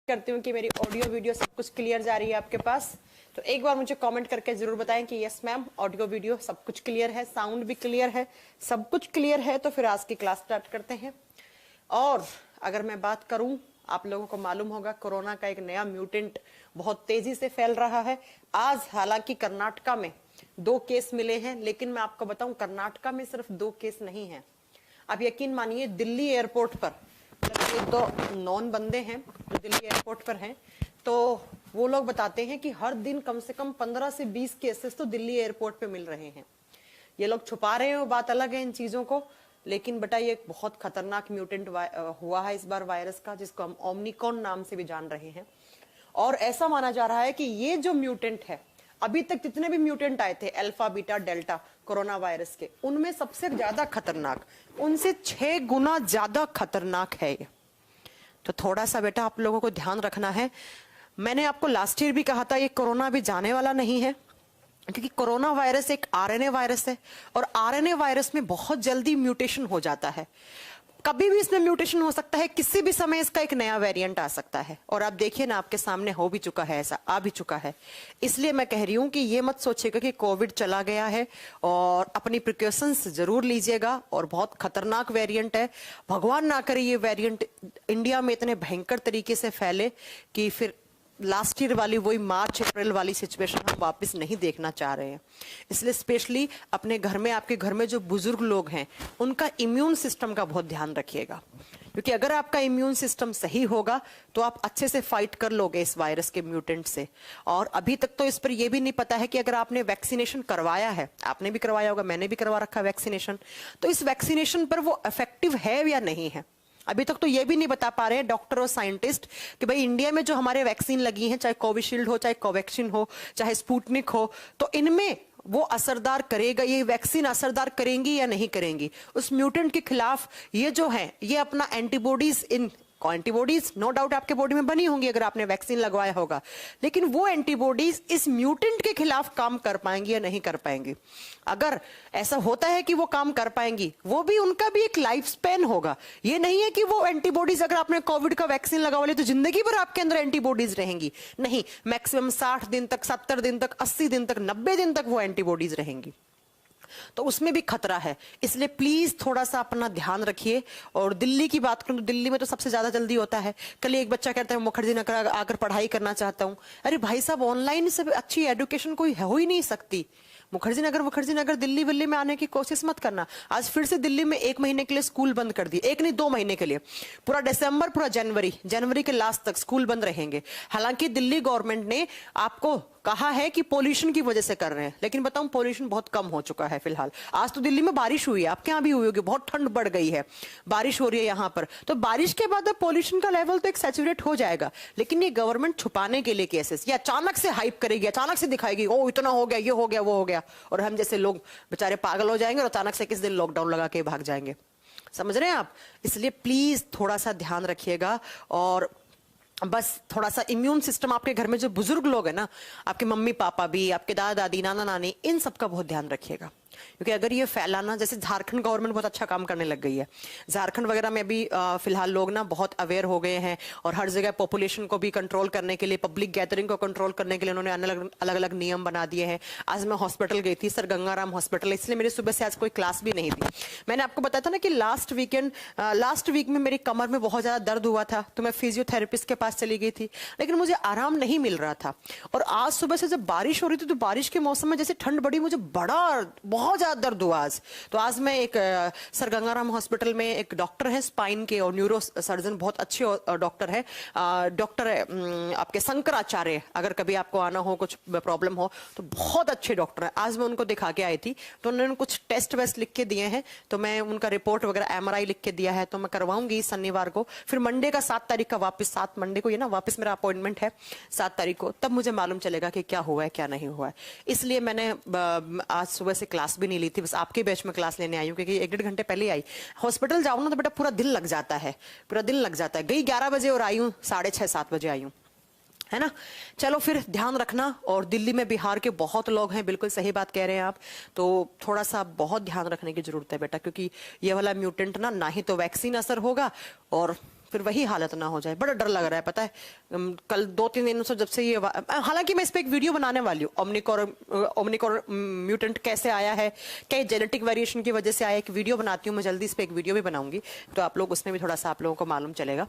करती हूँ कि मेरी ऑडियो वीडियो सब कुछ क्लियर जा रही है आपके पास। तो एक बार मुझे कमेंट करके जरूर बताएं कि यस मैम, ऑडियो वीडियो सब कुछ क्लियर है, साउंड भी क्लियर है, सब कुछ क्लियर है। तो फिर आज की क्लास स्टार्ट करते हैं। और अगर मैं बात करूं, आप लोगों को मालूम होगा कोरोना का एक नया म्यूटेंट बहुत तेजी से फैल रहा है। आज हालांकि कर्नाटका में 2 केस मिले हैं, लेकिन मैं आपको बताऊं कर्नाटका में सिर्फ 2 केस नहीं है। आप यकीन मानिए, दिल्ली एयरपोर्ट पर ये 2 नॉन बंदे हैं जो दिल्ली एयरपोर्ट पर हैं, तो वो लोग बताते हैं कि हर दिन कम से कम 15 से 20 केसेस तो दिल्ली एयरपोर्ट पे मिल रहे हैं। ये लोग छुपा रहे हैं, वो बात अलग है इन चीजों को, लेकिन बेटा ये बहुत खतरनाक म्यूटेंट हुआ है इस बार वायरस का, जिसको हम ओमनिकॉन नाम से भी जान रहे हैं। और ऐसा माना जा रहा है कि ये जो म्यूटेंट है, अभी तक जितने भी म्यूटेंट आए थे alpha beta delta corona virus के, उनमें सबसे ज्यादा खतरनाक, उनसे 6 गुना ज्यादा खतरनाक है ये। तो थोड़ा सा बेटा आप लोगों को ध्यान रखना है। मैंने आपको लास्ट ईयर भी कहा था ये कोरोना अभी जाने वाला नहीं है, क्योंकि कोरोना वायरस एक आरएनए वायरस है और आरएनए वायरस में बहुत जल्दी म्यूटेशन हो जाता है। कभी भी इसमें म्यूटेशन हो सकता है, किसी भी समय इसका एक नया वेरिएंट आ सकता है। और आप देखिए ना, आपके सामने हो भी चुका है, ऐसा आ भी चुका है। इसलिए मैं कह रही हूं कि ये मत सोचिएगा कि कोविड चला गया है, और अपनी प्रिकॉशंस जरूर लीजिएगा। और बहुत खतरनाक वेरिएंट है, भगवान ना करे ये वेरिएंट इंडिया में इतने भयंकर तरीके से फैले कि फिर लास्ट ईयर वाली वही मार्च अप्रैल वाली सिचुएशन हम वापस नहीं देखना चाह रहे हैं। इसलिए स्पेशली अपने घर में, आपके घर में जो बुजुर्ग लोग हैं, उनका इम्यून सिस्टम का बहुत ध्यान रखिएगा, क्योंकि अगर आपका इम्यून सिस्टम सही होगा तो आप अच्छे से फाइट कर लोगे इस वायरस के म्यूटेंट से। और अभी तक तो इस पर यह भी नहीं पता है कि अगर आपने वैक्सीनेशन करवाया है, आपने भी करवाया होगा, मैंने भी करवा रखा वैक्सीनेशन, तो इस वैक्सीनेशन पर वो इफेक्टिव है या नहीं है। अभी तक तो ये भी नहीं बता पा रहे हैं डॉक्टर और साइंटिस्ट कि भाई इंडिया में जो हमारे वैक्सीन लगी हैं, चाहे कोविशील्ड हो, चाहे कोवैक्सीन हो, चाहे स्पुतनिक हो, तो इनमें वो असरदार करेगा, ये वैक्सीन असरदार करेंगी या नहीं करेंगी उस म्यूटेंट के खिलाफ। ये जो है, ये अपना एंटीबॉडीज, एंटीबॉडीज नो डाउट आपके बॉडी में बनी होंगी अगर आपने वैक्सीन लगवाया होगा, लेकिन वो एंटीबॉडीज इस म्यूटेंट के खिलाफ काम कर पाएंगी या नहीं कर पाएंगी। अगर ऐसा होता है कि वो काम कर पाएंगी, वो भी, उनका भी एक लाइफ स्पेन होगा। ये नहीं है कि वो एंटीबॉडीज, अगर आपने कोविड का वैक्सीन लगवा लिया तो जिंदगी भर आपके अंदर एंटीबॉडीज रहेंगी, नहीं, मैक्सिमम 60 दिन तक, 70 दिन तक, 80 दिन तक, 90 दिन तक वो एंटीबॉडीज रहेंगी। तो उसमें भी खतरा है। इसलिए प्लीज थोड़ा सा अपना ध्यान रखिए। और दिल्ली की बात करूं तो दिल्ली में तो सबसे ज्यादा जल्दी होता है। कल एक बच्चा कहता है मुखर्जी नगर आकर पढ़ाई करना चाहता हूं। अरे भाई साहब, ऑनलाइन से अच्छी एजुकेशन कोई हो ही नहीं सकती। मुखर्जी नगर दिल्ली विल्ली में आने की कोशिश मत करना। आज फिर से दिल्ली में 1 महीने के लिए स्कूल बंद कर दिए, 1 नहीं 2 महीने के लिए, पूरा दिसंबर, पूरा जनवरी के लास्ट तक स्कूल बंद रहेंगे। हालांकि दिल्ली गवर्नमेंट ने आपको कहा है कि पोल्यूशन की वजह से कर रहे हैं, लेकिन बताऊं पोल्यूशन बहुत कम हो चुका है फिलहाल। आज तो दिल्ली में बारिश हुई है, आपके यहाँ भी हुई होगी, बहुत ठंड बढ़ गई है, बारिश हो रही है यहाँ पर। तो बारिश के बाद पोल्यूशन का लेवल तो एक सैचुरेट हो जाएगा। लेकिन ये गवर्नमेंट छुपाने के लिए केसेस, ये अचानक से हाइप करेगी, अचानक से दिखाएगी, ओ इतना हो गया, ये हो गया, वो हो गया, और हम जैसे लोग बेचारे पागल हो जाएंगे और अचानक से किस दिन लॉकडाउन लगा के भाग जाएंगे। समझ रहे हैं आप? इसलिए प्लीज थोड़ा सा ध्यान रखिएगा। और बस थोड़ा सा इम्यून सिस्टम, आपके घर में जो बुजुर्ग लोग हैं ना, आपके मम्मी पापा भी, आपके दादा दादी, नाना नानी, इन सब का बहुत ध्यान रखिएगा। क्योंकि अगर ये फैलाना, जैसे झारखंड गवर्नमेंट बहुत अच्छा काम करने लग गई है, झारखंड वगैरह में भी फिलहाल लोग ना बहुत अवेयर हो गए हैं, और हर जगह पॉपुलेशन को भी कंट्रोल करने के लिए, पब्लिक गैदरिंग को कंट्रोल करने के लिए उन्होंने अलग अलग नियम बना दिए हैं। आज मैं हॉस्पिटल गई थी, सर गंगाराम हॉस्पिटल, इसलिए मेरी सुबह से आज कोई क्लास भी नहीं थी। मैंने आपको बताया था ना कि लास्ट वीक में मेरी कमर में बहुत ज्यादा दर्द हुआ था, तो मैं फिजियोथेरेपिस्ट के पास चली गई थी, लेकिन मुझे आराम नहीं मिल रहा था। और आज सुबह से जब बारिश हो रही थी, तो बारिश के मौसम में जैसे ठंड बढ़ी, मुझे बहुत ज्यादा दर्द हुआ आज। तो आज मैं एक सर गंगाराम हॉस्पिटल में एक डॉक्टर है स्पाइन के और न्यूरो सर्जन, बहुत अच्छे डॉक्टर है, डॉक्टर आपके शंकराचार्य, अगर कभी आपको आना हो, कुछ प्रॉब्लम हो तो बहुत अच्छे डॉक्टर है। आज मैं उनको दिखा के आई थी, तो उन्होंने कुछ टेस्ट वेस्ट लिख के दिए हैं, तो मैं उनका रिपोर्ट वगैरह MRI लिख के दिया है, तो मैं करवाऊंगी शनिवार को। फिर मंडे का 7 तारीख का वापस, 7 मंडे को ये ना वापस मेरा अपॉइंटमेंट है 7 तारीख को, तब मुझे मालूम चलेगा कि क्या हुआ है क्या नहीं हुआ है। इसलिए मैंने आज सुबह से क्लास भी नहीं ली थी, बस आपके बैच में क्लास लेने आई हूँ, क्योंकि 1-1.5 घंटे पहले आई। हॉस्पिटल जाऊँ ना तो बेटा पूरा दिन लग जाता है, पूरा दिन लग जाता है। गई 11 बजे और आई हूँ 6:30-7 बजे आई हूँ, है ना। चलो फिर ध्यान रखना। और दिल्ली में बिहार के बहुत लोग हैं, बिल्कुल सही बात कह रहे हैं आप, तो थोड़ा सा बहुत ध्यान रखने की जरूरत है बेटा, क्योंकि ये वाला म्यूटेंट ना ही तो वैक्सीन असर होगा, और फिर वही हालत ना हो जाए। बड़ा डर लग रहा है पता है। कल 2-3 दिनों से जब से ये, हालांकि मैं इस पे एक वीडियो बनाने वाली हूँ, ओमनिकॉर म्यूटेंट कैसे आया है, क्या जेनेटिक वेरिएशन की वजह से आया, एक वीडियो बनाती हूँ मैं, जल्दी इस पे एक वीडियो भी बनाऊंगी, तो आप लोग उसमें भी थोड़ा सा आप लोगों को मालूम चलेगा।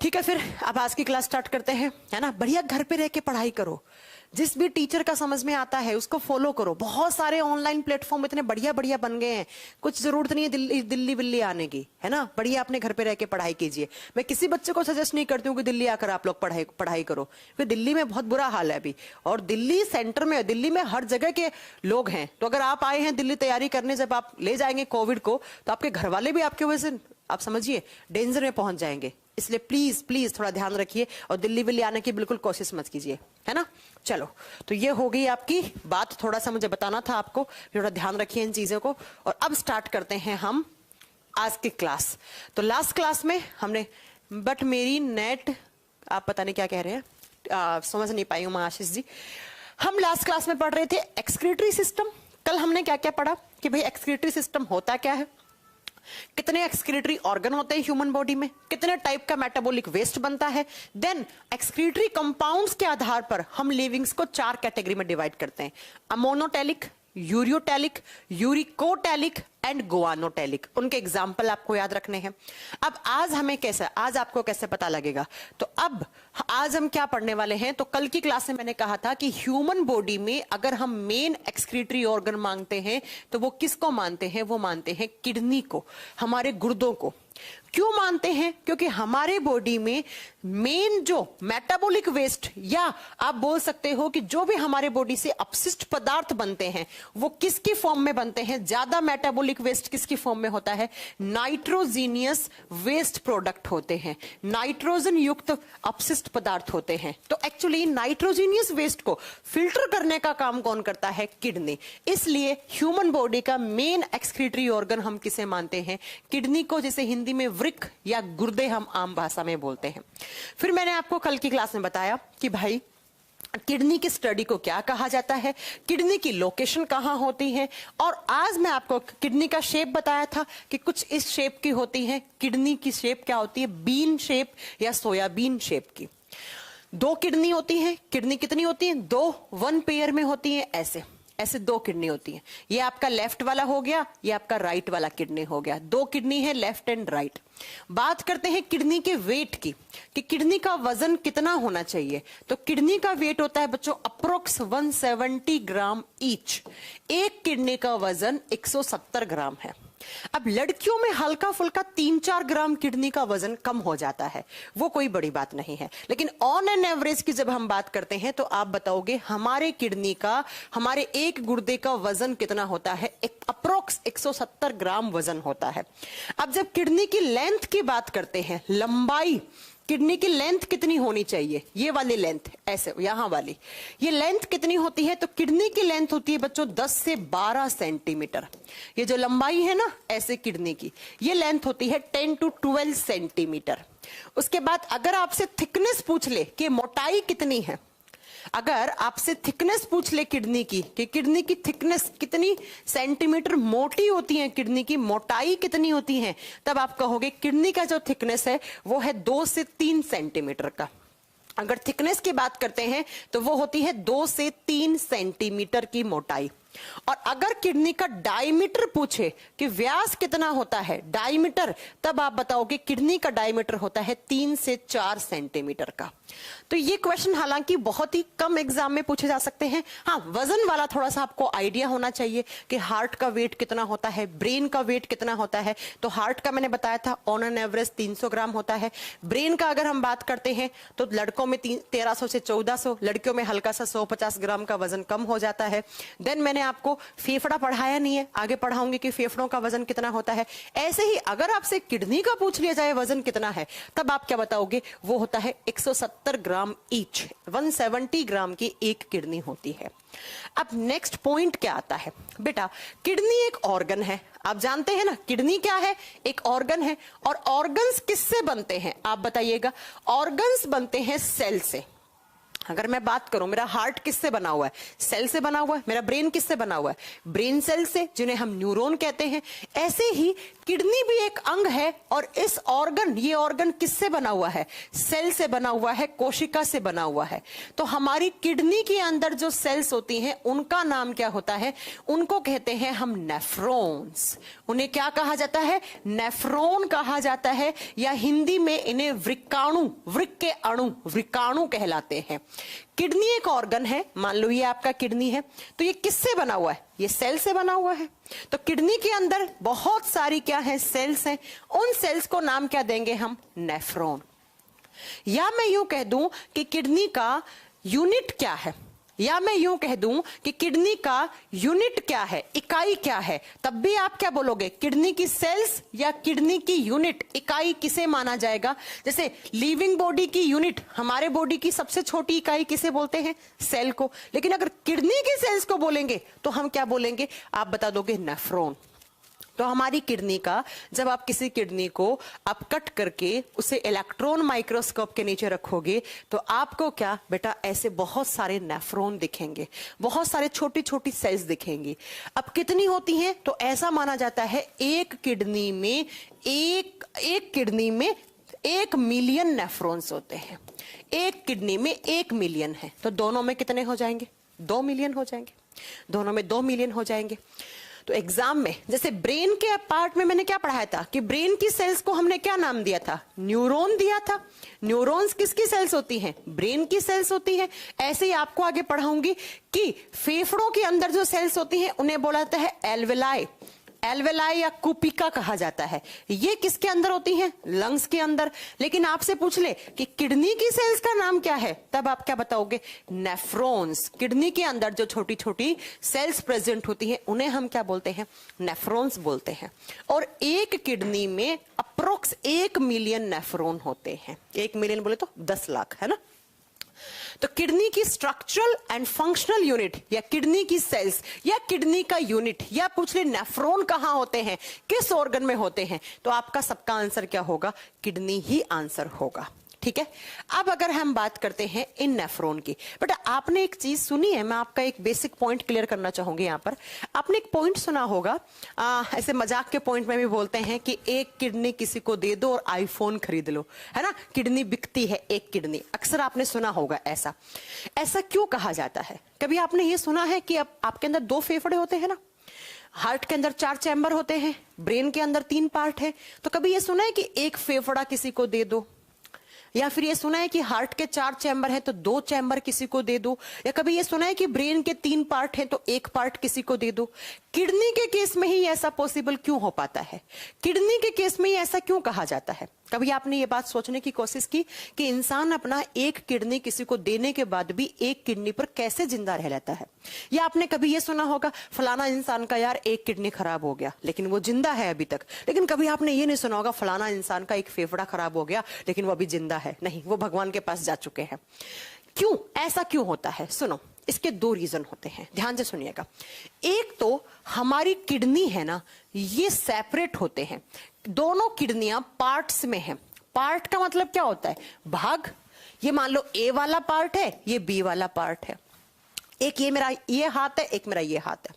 ठीक है, फिर अब आज की क्लास स्टार्ट करते हैं, है ना। बढ़िया घर पे रह के पढ़ाई करो, जिस भी टीचर का समझ में आता है उसको फॉलो करो। बहुत सारे ऑनलाइन प्लेटफॉर्म इतने बढ़िया बढ़िया बन गए हैं, कुछ जरूरत नहीं है दिल्ली विल्ली आने की, है ना। बढ़िया अपने घर पे रह के पढ़ाई कीजिए। मैं किसी बच्चे को सजेस्ट नहीं करती हूँ कि दिल्ली आकर आप लोग पढ़ाई करो, क्योंकि दिल्ली में बहुत बुरा हाल है अभी, और दिल्ली सेंटर में, दिल्ली में हर जगह के लोग हैं। तो अगर आप आए हैं दिल्ली तैयारी करने, जब आप ले जाएंगे कोविड को, तो आपके घर वाले भी आपके वजह से, आप समझिए, डेंजर में पहुंच जाएंगे। इसलिए प्लीज प्लीज थोड़ा ध्यान रखिए, और दिल्ली विल्ली आने की बिल्कुल कोशिश मत कीजिए, है ना। चलो, तो ये हो गई आपकी बात, थोड़ा सा मुझे बताना था आपको, थोड़ा ध्यान रखिए इन चीजों को। और अब स्टार्ट करते हैं हम आज की क्लास। तो लास्ट क्लास में हमने, बट मेरी नेट, आप पता नहीं क्या कह रहे हैं, समझ नहीं पाई हूं मैं आशीष जी। हम लास्ट क्लास में पढ़ रहे थे एक्सक्रीटरी सिस्टम। कल हमने क्या क्या पढ़ा कि भाई एक्सक्रीटरी सिस्टम होता क्या है, कितने एक्सक्रीटरी ऑर्गन होते हैं ह्यूमन बॉडी में, कितने टाइप का मेटाबॉलिक वेस्ट बनता है। देन एक्सक्रीटरी कंपाउंड्स के आधार पर हम लिविंग्स को 4 कैटेगरी में डिवाइड करते हैं, अमोनोटैलिक, यूरियोटैलिक, यूरिकोटैलिक एंड गुआनोटैलिक। उनके एग्जाम्पल आपको याद रखने हैं। अब आज हमें कैसे, आज आपको कैसे पता लगेगा, तो अब आज हम क्या पढ़ने वाले हैं। तो कल की क्लास में मैंने कहा था कि ह्यूमन बॉडी में अगर हम मेन एक्सक्रीटरी ऑर्गन मांगते हैं तो वो किसको मानते हैं, वो मानते हैं किडनी को, हमारे गुर्दों को। क्यों मानते हैं, क्योंकि हमारे बॉडी में मेन जो मेटाबॉलिक वेस्ट, या आप बोल सकते हो कि जो भी हमारे बॉडी से अपशिष्ट पदार्थ बनते हैं वो किसकी फॉर्म में बनते हैं, ज्यादा मेटाबॉलिक वेस्ट किसकी फॉर्म में होता है, नाइट्रोजीनियस वेस्ट प्रोडक्ट होते हैं, नाइट्रोजन युक्त अपशिष्ट पदार्थ होते हैं। तो एक्चुअली नाइट्रोजीनियस वेस्ट को फिल्टर करने का काम कौन करता है, किडनी। इसलिए ह्यूमन बॉडी का मेन एक्सक्रीटरी ऑर्गन हम किसे मानते हैं, किडनी को, जिसे हिंदी में वृक्क या गुर्दे हम आम भाषा में बोलते हैं। फिर मैंने आपको कल की क्लास में बताया कि भाई किडनी की स्टडी को क्या कहा जाता है, किडनी की लोकेशन कहां होती है, और आज मैं आपको किडनी का शेप बताया था कि कुछ इस शेप की होती है। किडनी की शेप क्या होती है, बीन शेप या सोयाबीन शेप की। 2 किडनी होती है। किडनी कितनी होती है, 2 1 पेयर में होती है, ऐसे ऐसे 2 किडनी होती है। ये आपका लेफ्ट वाला हो गया, ये आपका राइट वाला किडनी हो गया। 2 किडनी है, लेफ्ट एंड राइट। बात करते हैं किडनी के वेट की, कि किडनी का वजन कितना होना चाहिए। तो किडनी का वेट होता है बच्चों अप्रोक्स 170 ग्राम ईच। एक किडनी का वजन 170 ग्राम है। अब लड़कियों में हल्का फुल्का 3-4 ग्राम किडनी का वजन कम हो जाता है, वो कोई बड़ी बात नहीं है। लेकिन ऑन एन एवरेज की जब हम बात करते हैं तो आप बताओगे हमारे किडनी का, हमारे एक गुर्दे का वजन कितना होता है, अप्रोक्स 170 ग्राम वजन होता है। अब जब किडनी की लेंथ की बात करते हैं, लंबाई, किडनी की लेंथ कितनी होनी चाहिए, ये वाली लेंथ, ऐसे यहां वाली, ये लेंथ कितनी होती है, तो किडनी की लेंथ होती है बच्चों 10 से 12 सेंटीमीटर। ये जो लंबाई है ना ऐसे किडनी की, ये लेंथ होती है 10 to 12 सेंटीमीटर। उसके बाद अगर आपसे थिकनेस पूछ ले कि मोटाई कितनी है, अगर आपसे थिकनेस पूछ ले किडनी की, कि किडनी की थिकनेस कितनी सेंटीमीटर मोटी होती है, किडनी की मोटाई कितनी होती है, तब आप कहोगे किडनी का जो थिकनेस है वो है 2 से 3 सेंटीमीटर का। अगर थिकनेस की बात करते हैं तो वो होती है 2 से 3 सेंटीमीटर की मोटाई। और अगर किडनी का डायमीटर पूछे कि व्यास कितना होता है, डायमीटर, तब आप बताओगे किडनी का डायमीटर होता है 3 से 4 सेंटीमीटर का। तो ये क्वेश्चन हालांकि बहुत ही कम एग्जाम में पूछे जा सकते हैं। हाँ, वजन वाला थोड़ा सा आपको आइडिया होना चाहिए कि हार्ट का वेट कितना होता है, ब्रेन का वेट कितना होता है। तो हार्ट का मैंने बताया था ऑन एन एवरेज 300 ग्राम होता है। ब्रेन का अगर हम बात करते हैं तो लड़कों में 1300 से 1400, लड़कियों में हल्का सा 150 ग्राम का वजन कम हो जाता है। देन मैंने आपको फेफड़ा पढ़ाया नहीं है, आगे पढ़ाऊंगी कि फेफड़ों का वजन कितना होता है। ऐसे ही अगर आपसे किडनी का पूछ लिया जाए वजन कितना है, तब आप क्या बताओगे, वो होता है 170 ग्राम ईच। 170 ग्राम की एक किडनी होती है। अब नेक्स्ट पॉइंट क्या आता है बेटा, किडनी एक ऑर्गन है, आप जानते हैं ना, किडनी क्या है, एक ऑर्गन है। और ऑर्गन्स किससे बनते हैं आप बताइएगा, ऑर्गन्स बनते हैं सेल से। अगर मैं बात करूं, मेरा हार्ट किससे बना हुआ है, सेल से बना हुआ है। मेरा ब्रेन किससे बना हुआ है, ब्रेन सेल से, जिन्हें हम न्यूरॉन कहते हैं। ऐसे ही किडनी भी एक अंग है, और इस ऑर्गन, ये ऑर्गन किससे बना हुआ है? सेल से बना हुआ है, कोशिका से बना हुआ है। तो हमारी किडनी के अंदर जो सेल्स होती हैं उनका नाम क्या होता है? उनको कहते हैं हम नेफ्रॉन्स। उन्हें क्या कहा जाता है? नेफ्रॉन कहा जाता है, या हिंदी में इन्हें वृक्काणु, वृक्क के अणु, वृक्काणु कहलाते हैं। किडनी एक ऑर्गन है, मान लो ये आपका किडनी है, तो ये किससे बना हुआ है? ये सेल से बना हुआ है। तो किडनी के अंदर बहुत सारी क्या है? सेल्स हैं। उन सेल्स को नाम क्या देंगे हम? नेफ्रॉन। या मैं यूं कह दूं कि किडनी का यूनिट क्या है, या मैं यूं कह दूं कि किडनी का यूनिट क्या है, इकाई क्या है, तब भी आप क्या बोलोगे? किडनी की सेल्स या किडनी की यूनिट, इकाई किसे माना जाएगा? जैसे लिविंग बॉडी की यूनिट, हमारे बॉडी की सबसे छोटी इकाई किसे बोलते हैं? सेल को। लेकिन अगर किडनी की सेल्स को बोलेंगे तो हम क्या बोलेंगे? आप बता दोगे नेफ्रॉन। तो हमारी किडनी का, जब आप किसी किडनी को आप कट करके उसे इलेक्ट्रॉन माइक्रोस्कोप के नीचे रखोगे तो आपको क्या बेटा? ऐसे बहुत सारे नेफ्रॉन दिखेंगे, बहुत सारे छोटी छोटी सेल्स दिखेंगी। अब कितनी होती हैं? तो ऐसा माना जाता है एक किडनी में 1 मिलियन नेफ्रॉन्स होते हैं। एक किडनी में 1 मिलियन है, तो दोनों में कितने हो जाएंगे? 2 मिलियन हो जाएंगे। दोनों में 2 मिलियन हो जाएंगे। तो एग्जाम में जैसे ब्रेन के पार्ट में मैंने क्या पढ़ाया था कि ब्रेन की सेल्स को हमने क्या नाम दिया था? न्यूरॉन दिया था। न्यूरॉन्स किसकी सेल्स होती हैं? ब्रेन की सेल्स होती हैं। ऐसे ही आपको आगे पढ़ाऊंगी कि फेफड़ों के अंदर जो सेल्स होती हैं उन्हें बोला जाता है एल्वेलाई। एल्वेलाई या कुपिका कहा जाता है। ये किसके अंदर होती हैं? लंग्स के अंदर। लेकिन आपसे पूछ ले कि किडनी की सेल्स का नाम क्या है, तब आप क्या बताओगे? नेफ्रॉन्स। किडनी के अंदर जो छोटी छोटी सेल्स प्रेजेंट होती हैं उन्हें हम क्या बोलते हैं? नेफ्रॉन्स बोलते हैं। और एक किडनी में अप्रोक्स 1 मिलियन नेफ्रॉन होते हैं। 1 मिलियन बोले तो 10 लाख, है ना? तो किडनी की स्ट्रक्चरल एंड फंक्शनल यूनिट, या किडनी की सेल्स, या किडनी का यूनिट, या पूछ ले नेफ्रॉन कहां होते हैं, किस ऑर्गन में होते हैं, तो आपका सबका आंसर क्या होगा? किडनी ही आंसर होगा। ठीक है। अब अगर हम बात करते हैं इन नेफ्रॉन की, बट आपने एक चीज सुनी है, मैं आपका एक बेसिक पॉइंट क्लियर करना चाहूंगी। यहां पर आपने एक पॉइंट सुना होगा, ऐसे मजाक के पॉइंट में भी बोलते हैं कि एक किडनी किसी को दे दो और आईफोन खरीद लो, है ना? किडनी बिकती है, एक किडनी। अक्सर आपने सुना होगा ऐसा। ऐसा क्यों कहा जाता है? कभी आपने ये सुना है कि अब आपके अंदर 2 फेफड़े होते हैं ना, हार्ट के अंदर 4 चैम्बर होते हैं, ब्रेन के अंदर 3 पार्ट है, तो कभी ये सुना है कि एक फेफड़ा किसी को दे दो? या फिर ये सुना है कि हार्ट के 4 चैम्बर है तो 2 चैम्बर किसी को दे दो? या कभी ये सुना है कि ब्रेन के 3 पार्ट है तो 1 पार्ट किसी को दे दो? किडनी के केस में ही ऐसा पॉसिबल क्यों हो पाता है? किडनी के केस में ही ऐसा क्यों कहा जाता है? कभी आपने ये बात सोचने की कोशिश की कि इंसान अपना एक किडनी किसी को देने के बाद भी एक किडनी पर कैसे जिंदा रह लेता है? या आपने कभी ये सुना होगा फलाना इंसान का यार एक किडनी खराब हो गया लेकिन वो जिंदा है अभी तक। लेकिन कभी आपने ये नहीं सुना होगा फलाना इंसान का एक फेफड़ा खराब हो गया लेकिन वो अभी जिंदा है, नहीं, वो भगवान के पास जा चुके हैं। क्यों? ऐसा क्यों होता है? सुनो, इसके 2 रीजन होते हैं, ध्यान से सुनिएगा। एक तो हमारी किडनी है ना, ये सेपरेट होते हैं। दोनों किडनियां पार्ट्स में हैं। पार्ट का मतलब क्या होता है? भाग। ये मान लो ए वाला पार्ट है, ये बी वाला पार्ट है। एक ये मेरा ये हाथ है, एक मेरा ये हाथ है।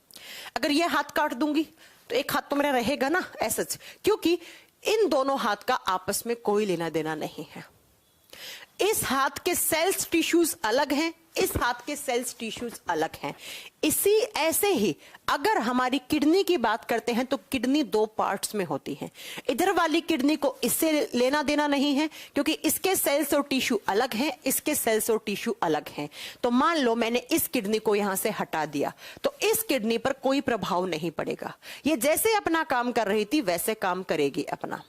अगर ये हाथ काट दूंगी तो एक हाथ तो मेरा रहेगा ना, ऐसा, क्योंकि इन दोनों हाथ का आपस में कोई लेना देना नहीं है। इस हाथ के सेल्स टिश्यूज अलग हैं, इस हाथ के सेल्स टिश्यूज अलग हैं। इसी ऐसे ही अगर हमारी किडनी की बात करते हैं तो किडनी 2 पार्ट्स में होती है। इधर वाली किडनी को इससे लेना देना नहीं है क्योंकि इसके सेल्स और टिश्यू अलग हैं, इसके सेल्स और टिश्यू अलग हैं। तो मान लो मैंने इस किडनी को यहां से हटा दिया तो इस किडनी पर कोई प्रभाव नहीं पड़ेगा। ये जैसे अपना काम कर रही थी वैसे काम करेगी अपना।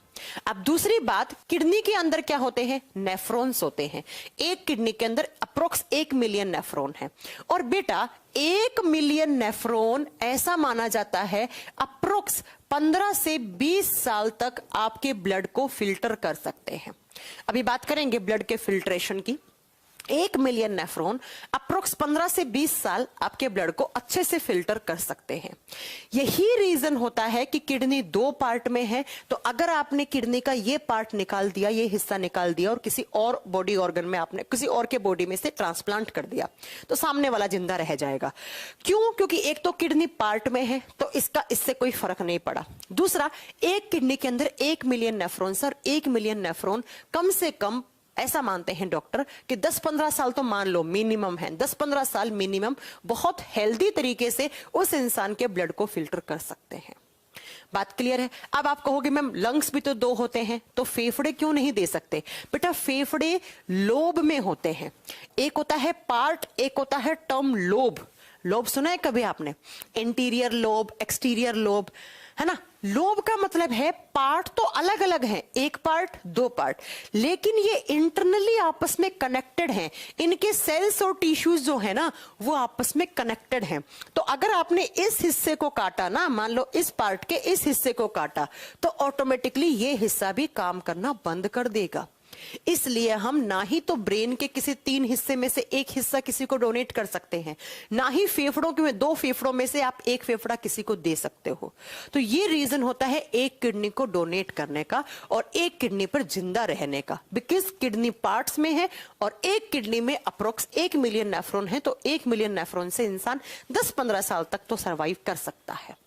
अब दूसरी बात, किडनी के अंदर क्या होते हैं? नेफ्रॉन्स होते हैं। एक किडनी के अंदर अप्रोक्स 1 मिलियन नेफ्रॉन है। और बेटा 1 मिलियन नेफ्रॉन ऐसा माना जाता है अप्रोक्स 15 से 20 साल तक आपके ब्लड को फिल्टर कर सकते हैं। अभी बात करेंगे ब्लड के फिल्ट्रेशन की। 1 मिलियन नेफ्रॉन अप्रोक्स 15 से 20 साल आपके ब्लड को अच्छे से फिल्टर कर सकते हैं। यही रीजन होता है कि किडनी 2 पार्ट में है, तो अगर आपने किडनी का ये पार्ट निकाल दिया, ये हिस्सा निकाल दिया और किसी और बॉडी ऑर्गन में आपने किसी और के बॉडी में से ट्रांसप्लांट कर दिया, तो सामने वाला जिंदा रह जाएगा। क्यों? क्योंकि एक तो किडनी पार्ट में है, तो इससे कोई फर्क नहीं पड़ा। दूसरा, एक किडनी के अंदर 1 million nephron, sir 1 million nephron कम से कम ऐसा मानते हैं डॉक्टर कि 10-15 साल तो मान लो मिनिमम है, 10-15 साल मिनिमम बहुत हेल्दी तरीके से उस इंसान के ब्लड को फिल्टर कर सकते हैं। बात क्लियर है? अब आप कहोगे मैम लंग्स भी तो 2 होते हैं, तो फेफड़े क्यों नहीं दे सकते? बेटा फेफड़े लोब में होते हैं, एक होता है पार्ट, एक होता है टर्म लोब। लोब सुना है कभी आपने? इंटीरियर लोब, एक्सटीरियर लोब, है ना? लोब का मतलब है पार्ट तो अलग अलग हैं, एक पार्ट 2 पार्ट, लेकिन ये इंटरनली आपस में कनेक्टेड हैं। इनके सेल्स और टिश्यूज जो है ना वो आपस में कनेक्टेड हैं। तो अगर आपने इस हिस्से को काटा ना, मान लो इस पार्ट के इस हिस्से को काटा, तो ऑटोमेटिकली ये हिस्सा भी काम करना बंद कर देगा। इसलिए हम ना ही तो ब्रेन के किसी 3 हिस्से में से एक हिस्सा किसी को डोनेट कर सकते हैं, ना ही फेफड़ों के 2 फेफड़ों में से आप एक फेफड़ा किसी को दे सकते हो। तो ये रीजन होता है एक किडनी को डोनेट करने का और एक किडनी पर जिंदा रहने का, बिकॉज किडनी पार्ट्स में है और एक किडनी में अप्रोक्स 1 मिलियन नेफ्रॉन है, तो 1 मिलियन नेफ्रॉन से इंसान 10-15 साल तक तो सरवाइव कर सकता है।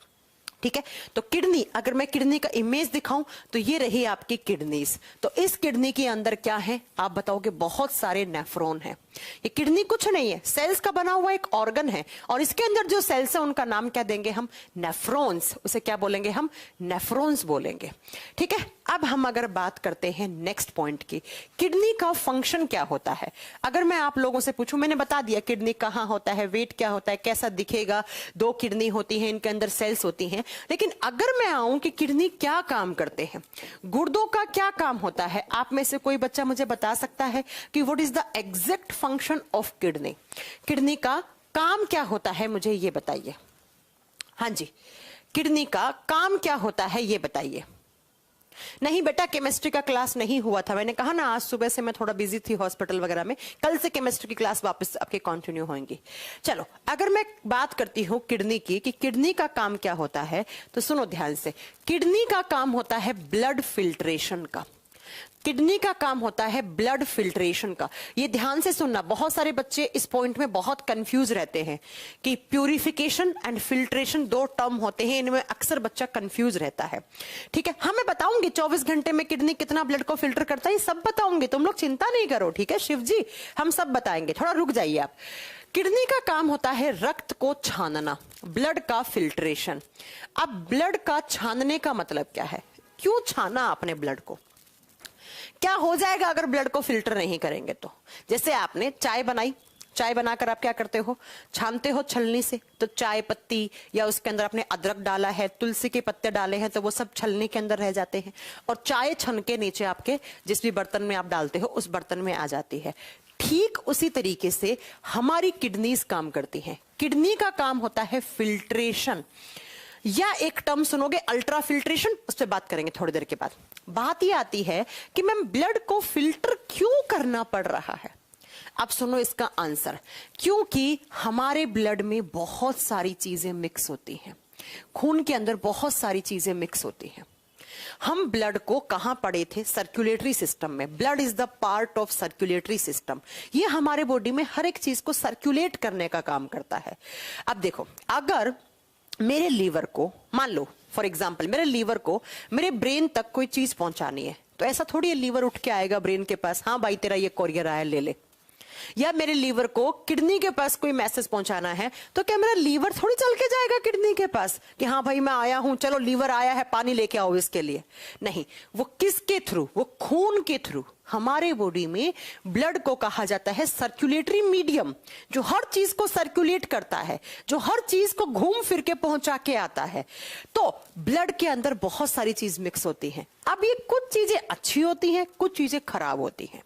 ठीक है, तो किडनी, अगर मैं किडनी का इमेज दिखाऊं तो ये रही आपकी किडनीज। तो इस किडनी के अंदर क्या है आप बताओगे? बहुत सारे नेफ्रॉन है। ये किडनी कुछ नहीं है, सेल्स का बना हुआ एक ऑर्गन है और इसके अंदर जो सेल्स है उनका नाम क्या देंगे हम? नेफ्रॉन्स। उसे क्या बोलेंगे हम? नेफ्रॉन्स बोलेंगे। ठीक है, अब हम अगर बात करते हैं नेक्स्ट पॉइंट की, किडनी का फंक्शन क्या होता है। अगर मैं आप लोगों से पूछूं, मैंने बता दिया किडनी कहां होता है, वेट क्या होता है, कैसा दिखेगा, 2 किडनी होती है, इनके अंदर सेल्स होती हैं, लेकिन अगर मैं आऊं कि किडनी क्या काम करते हैं, गुर्दों का क्या काम होता है, आप में से कोई बच्चा मुझे बता सकता है कि what is the exact function of kidney? Kidney का काम क्या होता है, मुझे ये बताइए। हाँ जी, किडनी का काम क्या होता है ये बताइए। नहीं बेटा, केमिस्ट्री का क्लास नहीं हुआ था, मैंने कहा ना आज सुबह से मैं थोड़ा बिजी थी हॉस्पिटल वगैरह में, कल से केमिस्ट्री की क्लास वापस आपके कंटिन्यू होंगी। चलो, अगर मैं बात करती हूं किडनी की कि किडनी का काम क्या होता है, तो सुनो ध्यान से। किडनी का काम होता है ब्लड फिल्ट्रेशन का। किडनी का काम होता है ब्लड फिल्ट्रेशन का। ये ध्यान से सुनना, बहुत सारे बच्चे इस पॉइंट में बहुत कंफ्यूज रहते हैं कि प्यूरिफिकेशन एंड फिल्ट्रेशन 2 टर्म होते हैं, इनमें अक्सर बच्चा कंफ्यूज रहता है। ठीक है, हाँ मैं बताऊंगी 24 घंटे में किडनी कितना ब्लड को फिल्टर करता है, ये सब बताऊंगी, तुम लोग चिंता नहीं करो। ठीक है शिव जी, हम सब बताएंगे, थोड़ा रुक जाइए आप। किडनी का काम होता है रक्त को छानना, ब्लड का फिल्ट्रेशन। अब ब्लड का छानने का मतलब क्या है? क्यों छाना आपने ब्लड को? क्या हो जाएगा अगर ब्लड को फिल्टर नहीं करेंगे तो? जैसे आपने चाय बनाई, चाय बनाकर आप क्या करते हो? छानते हो छलनी से। तो चाय पत्ती या उसके अंदर आपने अदरक डाला है, तुलसी के पत्ते डाले हैं, तो वो सब छलनी के अंदर रह जाते हैं और चाय छन के नीचे आपके जिस भी बर्तन में आप डालते हो उस बर्तन में आ जाती है। ठीक उसी तरीके से हमारी किडनीज काम करती हैं। किडनी का काम होता है फिल्ट्रेशन, या एक टर्म सुनोगे अल्ट्रा फिल्ट्रेशन, उस पर बात करेंगे थोड़ी देर के बाद। बात ये आती है कि मैम ब्लड को फिल्टर क्यों करना पड़ रहा है? अब सुनो इसका आंसर। क्योंकि हमारे ब्लड में बहुत सारी चीजें मिक्स होती हैं, खून के अंदर बहुत सारी चीजें मिक्स होती हैं। हम ब्लड को कहां पढ़े थे? सर्कुलेटरी सिस्टम में। Blood is the part of circulatory system. ये हमारे बॉडी में हर एक चीज को सर्कुलेट करने का काम करता है। अब देखो, अगर मेरे लीवर को, मान लो फॉर एग्जाम्पल मेरे लीवर को मेरे ब्रेन तक कोई चीज पहुंचानी है, तो ऐसा थोड़ी है लीवर उठ के आएगा ब्रेन के पास, हाँ भाई तेरा ये कोरियर आया ले ले। या मेरे लीवर को किडनी के पास कोई मैसेज पहुंचाना है, तो क्या मेरा लीवर थोड़ी चल के जाएगा किडनी के पास कि हाँ भाई मैं आया हूं, चलो लीवर आया है पानी लेके आओ इसके लिए? नहीं, वो किसके थ्रू? वो खून के थ्रू। हमारे बॉडी में ब्लड को कहा जाता है सर्कुलेटरी मीडियम, जो हर चीज को सर्कुलेट करता है, जो हर चीज को घूम फिर के पहुंचा के आता है। तो ब्लड के अंदर बहुत सारी चीज मिक्स होती हैं। अब ये कुछ चीजें अच्छी होती हैं, कुछ चीजें खराब होती हैं।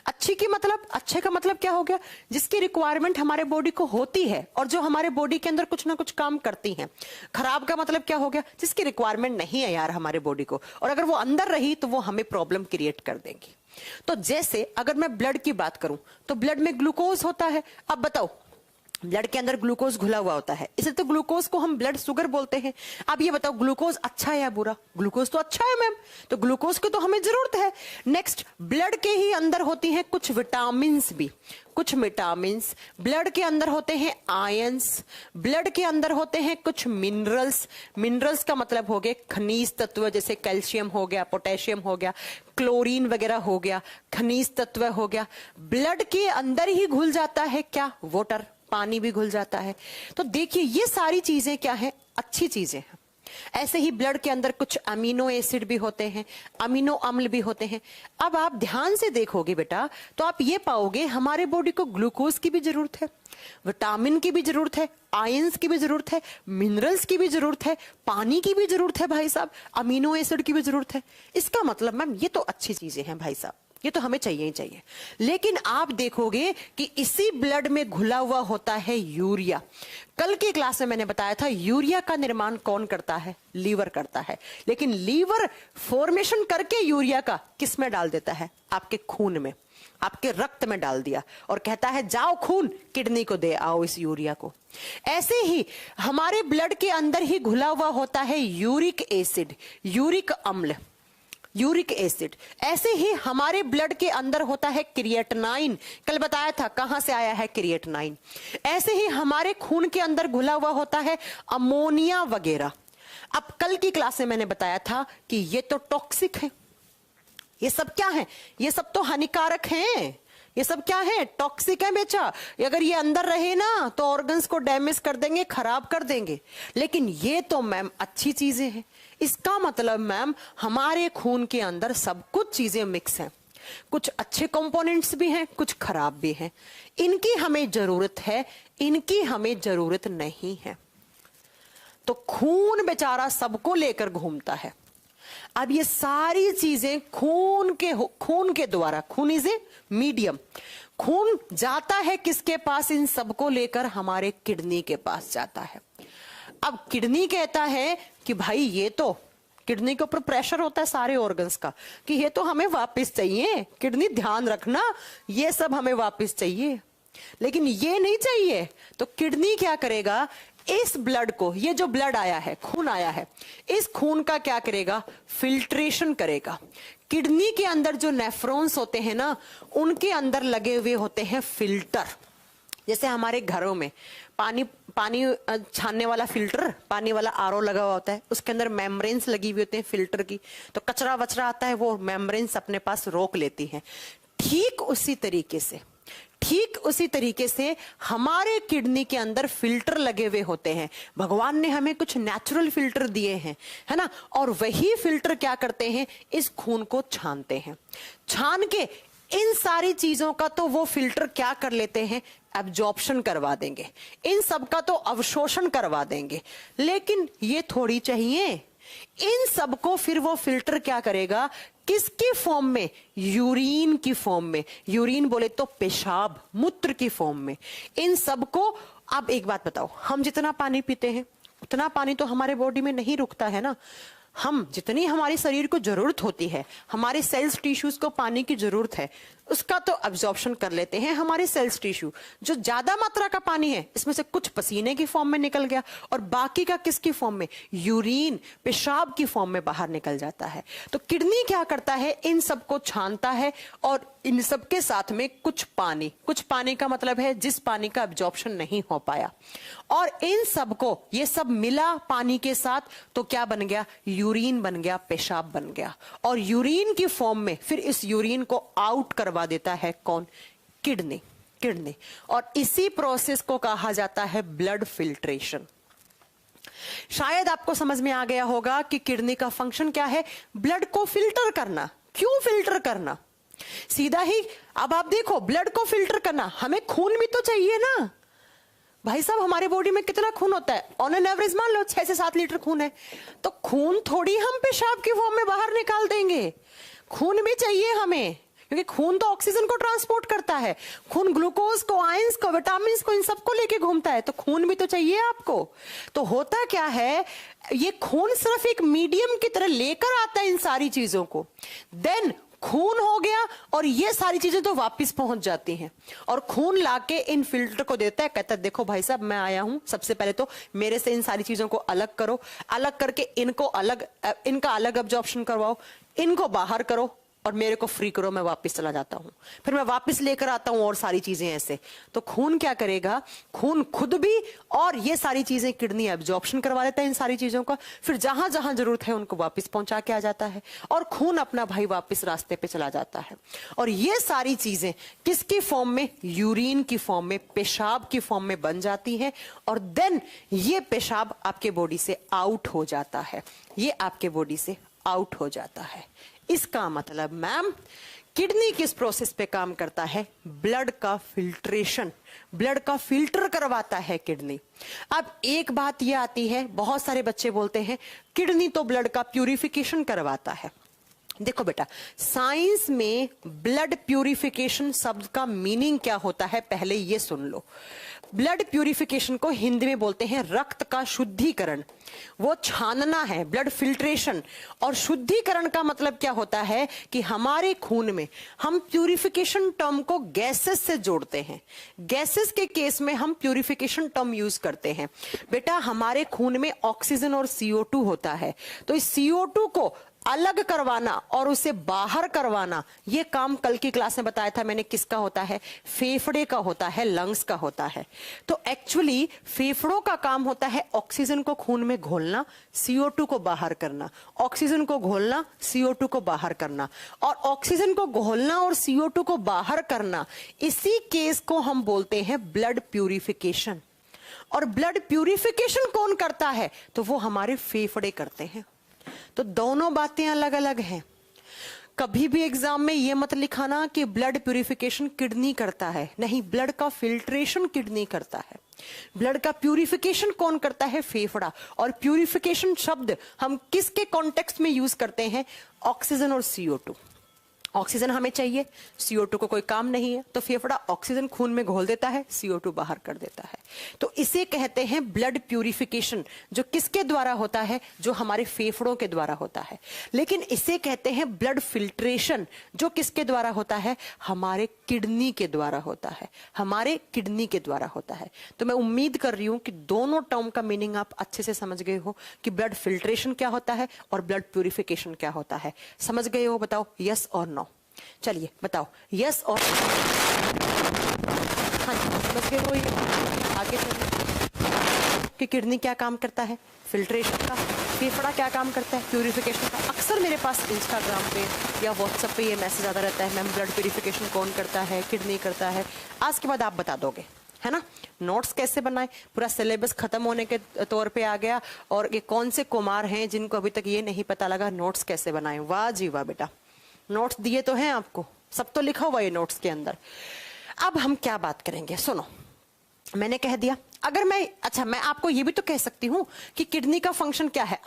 अच्छी की मतलब, अच्छे का मतलब क्या हो गया? जिसकी रिक्वायरमेंट हमारे बॉडी को होती है और जो हमारे बॉडी के अंदर कुछ ना कुछ काम करती हैं। खराब का मतलब क्या हो गया? जिसकी रिक्वायरमेंट नहीं है यार हमारे बॉडी को, और अगर वो अंदर रही तो वो हमें प्रॉब्लम क्रिएट कर देंगी। तो जैसे अगर मैं ब्लड की बात करूं तो ब्लड में ग्लूकोज होता है। अब बताओ, ब्लड के अंदर ग्लूकोज घुला हुआ होता है, इसलिए तो ग्लूकोज को हम ब्लड शुगर बोलते हैं। अब ये बताओ ग्लूकोज अच्छा है या बुरा? ग्लूकोज तो अच्छा है मैम, तो ग्लूकोज की तो हमें जरूरत है। नेक्स्ट, ब्लड के ही अंदर होती हैं कुछ विटामिन भी, कुछ विटामिन्स, ब्लड के अंदर होते हैं आयंस, ब्लड के अंदर होते हैं कुछ मिनरल्स। मिनरल्स का मतलब हो गए खनिज तत्व, जैसे कैल्शियम हो गया, पोटेशियम हो गया, क्लोरीन वगैरह हो गया, खनिज तत्व हो गया। ब्लड के अंदर ही घुल जाता है क्या? वाटर, पानी भी घुल जाता है। तो देखिए ये सारी चीजें क्या है? अच्छी चीजें हैं। ऐसे ही ब्लड के अंदर कुछ अमीनो एसिड भी होते हैं, अमीनो अम्ल भी होते हैं। अब आप ध्यान से देखोगे बेटा तो आप ये पाओगे हमारे बॉडी को ग्लूकोज की भी जरूरत है, विटामिन की भी जरूरत है, आयंस की भी जरूरत है, मिनरल्स की भी जरूरत है, पानी की भी जरूरत है भाई साहब, अमीनो एसिड की भी जरूरत है। इसका मतलब मैम ये तो अच्छी चीजें हैं भाई साहब, ये तो हमें चाहिए ही चाहिए। लेकिन आप देखोगे कि इसी ब्लड में घुला हुआ होता है यूरिया। कल की क्लास में मैंने बताया था यूरिया का निर्माण कौन करता है? लीवर करता है। लेकिन लीवर फॉर्मेशन करके यूरिया का किस में डाल देता है? आपके खून में, आपके रक्त में डाल दिया और कहता है जाओ खून किडनी को दे आओ इस यूरिया को। ऐसे ही हमारे ब्लड के अंदर ही घुला हुआ होता है यूरिक एसिड, यूरिक अम्ल, यूरिक एसिड। ऐसे ही हमारे ब्लड के अंदर होता है क्रिएटिनाइन, कल बताया था कहां से आया है क्रिएटिनाइन। ऐसे ही हमारे खून के अंदर घुला हुआ होता है अमोनिया वगैरह। अब कल की क्लास में मैंने बताया था कि ये तो टॉक्सिक है, ये सब क्या है? ये सब तो हानिकारक हैं, ये सब क्या है? टॉक्सिक है बेचा। अगर ये अंदर रहे ना तो ऑर्गन्स को डैमेज कर देंगे, खराब कर देंगे। लेकिन ये तो मैम अच्छी चीजें हैं। इसका मतलब मैम हमारे खून के अंदर सब कुछ चीजें मिक्स हैं, कुछ अच्छे कंपोनेंट्स भी हैं, कुछ खराब भी हैं। इनकी हमें जरूरत है, इनकी हमें जरूरत नहीं है। तो खून बेचारा सबको लेकर घूमता है। अब ये सारी चीजें खून के द्वारा, खून इज ए मीडियम, खून जाता है किसके पास? इन सबको लेकर हमारे किडनी के पास जाता है। अब किडनी कहता है कि भाई ये तो, किडनी के ऊपर प्रेशर होता है सारे ऑर्गन्स का कि ये तो हमें वापस चाहिए, किडनी ध्यान रखना ये सब हमें वापस चाहिए। लेकिन ये नहीं चाहिए तो किडनी क्या करेगा? इस ब्लड को, ये जो ब्लड आया है, खून आया है, इस खून का क्या करेगा? फिल्ट्रेशन करेगा। किडनी के अंदर जो नेफ्रॉन्स होते हैं ना, उनके अंदर लगे हुए होते हैं फिल्टर। जैसे हमारे घरों में पानी छानने वाला फिल्टर, पानी वाला आरओ लगा हुआ होता है, उसके अंदर मेम्ब्रेन्स लगी हुई होती है फिल्टर की, तो कचरा वचरा आता है वो मेम्ब्रेन्स अपने पास रोक लेती हैं। ठीक उसी तरीके से हमारे किडनी के अंदर फिल्टर लगे हुए होते हैं। भगवान ने हमें कुछ नेचुरल फिल्टर दिए हैं, है ना, और वही फिल्टर क्या करते हैं? इस खून को छानते हैं। छान के इन सारी चीजों का तो वो फिल्टर क्या कर लेते हैं? एब्जॉर्प्शन करवा देंगे, इन सब का तो अवशोषण करवा देंगे। लेकिन ये थोड़ी चाहिए, इन सबको फिर वो फिल्टर क्या करेगा? किसकी फॉर्म में? यूरिन की फॉर्म में। यूरिन बोले तो पेशाब, मूत्र की फॉर्म में। इन सबको, अब एक बात बताओ, हम जितना पानी पीते हैं उतना पानी तो हमारे बॉडी में नहीं रुकता है ना। हम जितनी हमारे शरीर को जरूरत होती है, हमारे सेल्स टिश्यूज को पानी की जरूरत है, उसका तो अब्जॉर्प्शन कर लेते हैं हमारे सेल्स टिश्यू। जो ज्यादा मात्रा का पानी है इसमें से कुछ पसीने की फॉर्म में निकल गया और बाकी का किसकी फॉर्म में? यूरिन, पेशाब की फॉर्म में बाहर निकल जाता है। तो किडनी क्या करता है? इन सबको छानता है और इन सबके साथ में कुछ पानी का मतलब है जिस पानी का अब्जॉर्प्शन नहीं हो पाया, और इन सबको, ये सब मिला पानी के साथ तो क्या बन गया? यूरिन बन गया, पेशाब बन गया। और यूरिन की फॉर्म में फिर इस यूरिन को आउट करवा देता है कौन? किडनी। और इसी प्रोसेस को कहा जाता है ब्लड फिल्ट्रेशन। शायद आपको समझ में आ गया होगा कि किडनी का फंक्शन क्या है? ब्लड को फिल्टर करना। क्यों फिल्टर करना? सीधा ही, अब आप देखो, ब्लड को फिल्टर करना, हमें खून भी तो चाहिए ना भाई साहब। हमारे बॉडी में कितना खून होता है? ऑन एन एवरेज मान लो 6 से 7 लीटर खून है। तो खून थोड़ी हम पेशाब की फॉर्म में बाहर निकाल देंगे, खून भी चाहिए हमें, क्योंकि खून तो ऑक्सीजन को ट्रांसपोर्ट करता है, खून ग्लूकोज को, आयंस को, विटामिन को, इन सबको लेके घूमता है, तो खून भी तो चाहिए आपको। तो होता क्या है, ये खून सिर्फ एक मीडियम की तरह लेकर आता है इन सारी चीजों को, देन खून हो गया और ये सारी चीजें तो वापस पहुंच जाती हैं और खून लाके इन फिल्टर को देता है, कहता है देखो भाई साहब मैं आया हूं, सबसे पहले तो मेरे से इन सारी चीजों को अलग करो, अलग करके इनका अलग अब्जॉर्प्शन करवाओ, इनको बाहर करो और मेरे को फ्री करो, मैं वापस चला जाता हूं, फिर मैं वापस लेकर आता हूं और सारी चीजें ऐसे। तो खून क्या करेगा, खून खुद भी और ये सारी चीजें किडनी एब्जॉर्प्शन करवा लेता है इन सारी चीजों का, फिर जहां जहां जरूरत है उनको वापस पहुंचा के आ जाता है और खून अपना भाई वापस रास्ते पे चला जाता है। और ये सारी चीजें किसकी फॉर्म में, यूरिन की फॉर्म में, पेशाब की फॉर्म में बन जाती है और देन ये पेशाब आपके बॉडी से आउट हो जाता है, ये आपके बॉडी से आउट हो जाता है। इसका मतलब मैम किडनी किस प्रोसेस पे काम करता है, ब्लड का फिल्ट्रेशन, ब्लड का फिल्टर करवाता है किडनी। अब एक बात ये आती है, बहुत सारे बच्चे बोलते हैं किडनी तो ब्लड का प्यूरिफिकेशन करवाता है। देखो बेटा, साइंस में ब्लड प्यूरिफिकेशन शब्द का मीनिंग क्या होता है पहले ये सुन लो। ब्लड प्यूरिफिकेशन को हिंदी में बोलते हैं रक्त का शुद्धिकरण, वो छानना है, ब्लड फिल्ट्रेशन। और शुद्धिकरण का मतलब क्या होता है कि हमारे खून में हम प्यूरिफिकेशन टर्म को गैसेस से जोड़ते हैं, गैसेस के केस में हम प्यूरिफिकेशन टर्म यूज करते हैं। बेटा हमारे खून में ऑक्सीजन और CO2 होता है, तो इस CO2 को अलग करवाना और उसे बाहर करवाना, ये काम कल की क्लास में बताया था मैंने किसका होता है, फेफड़े का होता है, लंग्स का होता है। तो एक्चुअली फेफड़ों का काम होता है ऑक्सीजन को खून में घोलना, CO2 को बाहर करना, ऑक्सीजन को घोलना, CO2 को बाहर करना। और ऑक्सीजन को घोलना और CO2 को बाहर करना, इसी केस को हम बोलते हैं ब्लड प्यूरिफिकेशन। और ब्लड प्यूरिफिकेशन कौन करता है, तो वो हमारे फेफड़े करते हैं। तो दोनों बातें अलग अलग हैं। कभी भी एग्जाम में ये मत लिखाना कि ब्लड प्यूरिफिकेशन किडनी करता है, नहीं, ब्लड का फिल्ट्रेशन किडनी करता है। ब्लड का प्यूरिफिकेशन कौन करता है, फेफड़ा। और प्यूरिफिकेशन शब्द हम किसके कॉन्टेक्स्ट में यूज करते हैं, ऑक्सीजन और CO2। ऑक्सीजन हमें चाहिए, CO2 को कोई काम नहीं है, तो फेफड़ा ऑक्सीजन खून में घोल देता है, CO2 बाहर कर देता है। तो इसे कहते हैं ब्लड प्यूरिफिकेशन, जो किसके द्वारा होता है, जो हमारे फेफड़ों के द्वारा होता है। लेकिन इसे कहते हैं ब्लड फिल्ट्रेशन, जो किसके द्वारा होता है, हमारे किडनी के द्वारा होता है, हमारे किडनी के द्वारा होता है। तो मैं उम्मीद कर रही हूं कि दोनों टर्म का मीनिंग आप अच्छे से समझ गए हो कि ब्लड फिल्ट्रेशन क्या होता है और ब्लड प्यूरिफिकेशन क्या होता है। समझ गए हो, बताओ यस और नो। चलिए बताओ यस और हाँ जी, समझ गए हो। ये आगे चलिए कि किडनी क्या काम करता है, फिल्ट्रेशन का, फेफड़ा क्या काम करता है, प्यूरिफिकेशन का। अक्सर मेरे पास इंस्टाग्राम पे या व्हाट्सएप पे ये मैसेज आता रहता है, मैम ब्लड प्यूरिफिकेशन कौन करता है, किडनी करता है। आज के बाद आप बता दोगे, है ना। नोट्स कैसे बनाए, पूरा सिलेबस खत्म होने के तौर पे आ गया और ये कौन से कुमार हैं जिनको अभी तक ये नहीं पता लगा नोट्स कैसे बनाए। वाह जी वाह बेटा, नोट्स दिए तो हैं आपको, सब तो लिखा हुआ है नोट्स के अंदर। अब हम क्या बात करेंगे, सुनो, मैंने कह दिया। अगर मैं आपको ये भी तो कह सकती हूं कि किडनी का फंक्शन क्या है।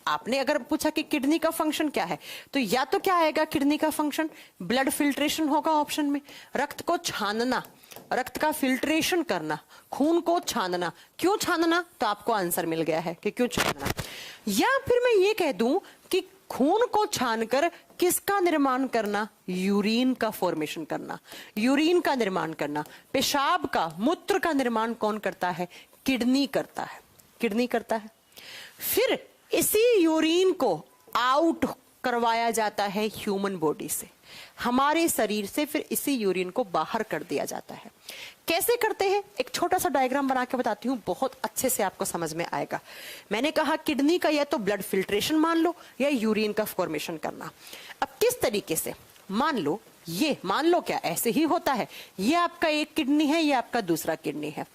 आपने अगर पूछा कि किडनी का फंक्शन क्या है, तो या तो क्या आएगा किडनी का फंक्शन, ब्लड फिल्ट्रेशन होगा ऑप्शन में, रक्त को छानना, रक्त का फिल्ट्रेशन करना, खून को छानना। क्यों छानना, तो आपको आंसर मिल गया है कि क्यों छानना। या फिर मैं ये कह दूं कि खून को छानकर किसका निर्माण करना, यूरिन का फॉर्मेशन करना, यूरिन का निर्माण करना। पेशाब का, मूत्र का निर्माण कौन करता है, किडनी करता है, किडनी करता है। फिर इसी यूरिन को आउट करवाया जाता है ह्यूमन बॉडी से, हमारे शरीर से, फिर इसी यूरिन को बाहर कर दिया जाता है। कैसे करते हैं, एक छोटा सा डायग्राम बना के बताती हूँ, बहुत अच्छे से आपको समझ में आएगा। मैंने कहा किडनी का या तो ब्लड फिल्ट्रेशन मान लो या यूरिन का फॉर्मेशन करना। अब किस तरीके से, मान लो क्या ऐसे ही होता है, ये आपका एक किडनी है, ये आपका दूसरा किडनी है,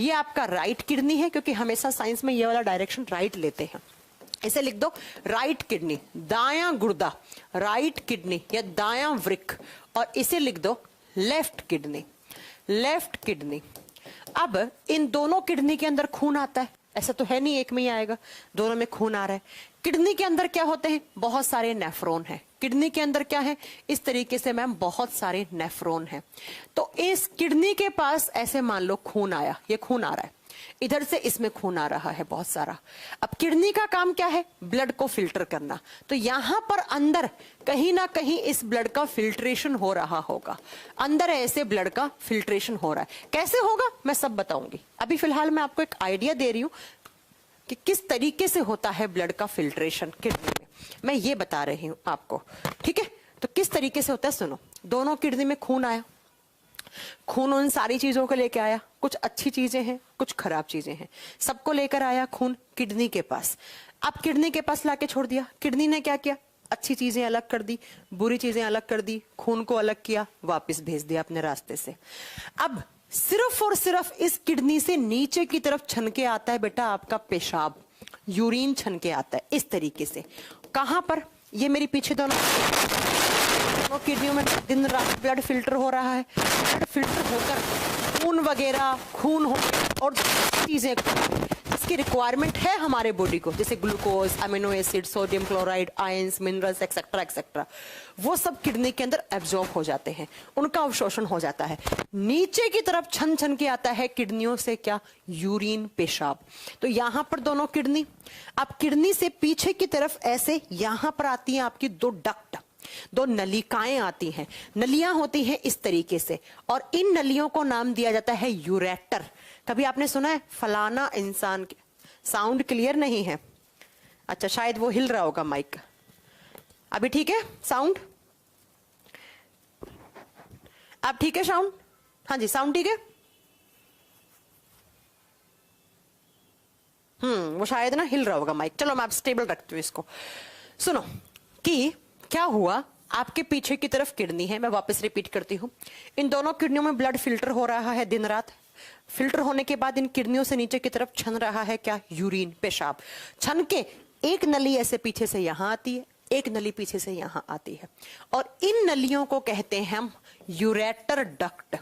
ये आपका राइट किडनी है, क्योंकि हमेशा साइंस में ये वाला डायरेक्शन राइट लेते हैं। इसे लिख दो राइट किडनी, दायां गुर्दा, राइट किडनी या दायां वृक्क, और इसे लिख दो लेफ्ट किडनी, लेफ्ट किडनी। अब इन दोनों किडनी के अंदर खून आता है, ऐसा तो है नहीं एक में ही आएगा, दोनों में खून आ रहा है। किडनी के अंदर क्या होते हैं, बहुत सारे नेफ्रॉन हैं। किडनी के अंदर क्या है, इस तरीके से मैम बहुत सारे नेफ्रॉन हैं। तो इस किडनी के पास ऐसे मान लो खून आया, ये खून आ रहा है, इधर से इसमें खून आ रहा है बहुत सारा। अब किडनी का काम क्या है? ब्लड को फिल्टर करना। तो यहां पर अंदर कहीं ना कहीं इस ब्लड का फिल्ट्रेशन हो रहा होगा, अंदर ऐसे ब्लड का फिल्ट्रेशन हो रहा है। कैसे होगा मैं सब बताऊंगी। अभी फिलहाल मैं आपको एक आइडिया दे रही हूं कि किस तरीके से होता है ब्लड का फिल्ट्रेशन किडनी में, मैं ये बता रही हूं आपको, ठीक है। तो किस तरीके से होता है सुनो। दोनों किडनी में खून आया, खून उन सारी चीजों को लेकर आया, कुछ अच्छी चीजें हैं कुछ खराब चीजें हैं, सबको लेकर आया खून किडनी के पास। अब किडनी के पास लाके छोड़ दिया। किडनी ने क्या किया? अच्छी चीजें अलग कर दी, बुरी चीजें अलग कर दी, खून को अलग किया, वापस भेज दिया अपने रास्ते से। अब सिर्फ और सिर्फ इस किडनी से नीचे की तरफ छनके आता है बेटा आपका पेशाब, यूरिन छनके आता है इस तरीके से। कहां पर? ये मेरी पीछे दोनों किडनियों में दिन रात ब्लड फिल्टर हो रहा है। ब्लड फिल्टर होकर खून वगैरह खून हो और चीजें इसकी रिक्वायरमेंट है हमारे बॉडी को, जैसे glucose, amino acid, sodium chloride, ions, minerals etcetera etcetera, वो सब किडनी के अंदर एब्जॉर्ब हो जाते हैं, उनका अवशोषण हो जाता है। नीचे की तरफ छन छन के आता है किडनियों से क्या? यूरिन, पेशाब। तो यहां पर दोनों किडनी, अब किडनी से पीछे की तरफ ऐसे यहां पर आती हैं आपकी दो डक्ट, दो नलिकाएं आती हैं। नलियां होती हैं इस तरीके से और इन नलियों को नाम दिया जाता है यूरेटर। कभी आपने सुना है फलाना इंसान के? साउंड क्लियर नहीं है, अच्छा शायद वो हिल रहा होगा माइक। अभी ठीक है साउंड? अब ठीक है साउंड? हाँ जी साउंड ठीक है। वो शायद ना हिल रहा होगा माइक। चलो मैं आप स्टेबल रखती हूँ इसको। सुनो कि क्या हुआ, आपके पीछे की तरफ किडनी है, मैं वापस रिपीट करती हूँ। इन दोनों किडनियों में ब्लड फिल्टर हो रहा है दिन रात। फिल्टर होने के बाद इन किडनियों से नीचे की तरफ छन रहा है क्या? यूरिन, पेशाब। छन के एक नली ऐसे पीछे से यहां आती है, एक नली पीछे से यहां आती है और इन नलियों को कहते हैं हम यूरेटर डक्ट।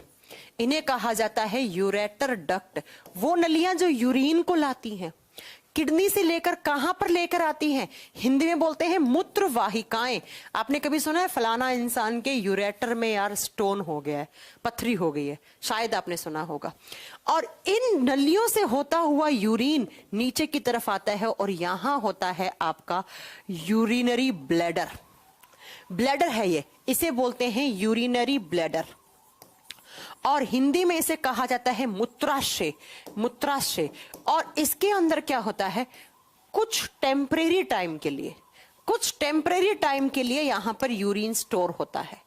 इन्हें कहा जाता है यूरेटर डक्ट। वो नलियां जो यूरिन को लाती हैं, किडनी से लेकर कहां पर लेकर आती हैं? हिंदी में बोलते हैं मूत्र वाहिकाएं। आपने कभी सुना है फलाना इंसान के यूरेटर में यार स्टोन हो गया है, पथरी हो गई है? शायद आपने सुना होगा। और इन नलियों से होता हुआ यूरिन नीचे की तरफ आता है और यहां होता है आपका यूरिनरी ब्लैडर। ब्लैडर है ये, इसे बोलते हैं यूरिनरी ब्लैडर और हिंदी में इसे कहा जाता है मूत्राशय। मूत्राशय। और इसके अंदर क्या होता है? कुछ टेम्परेरी टाइम के लिए यहां पर यूरिन स्टोर होता है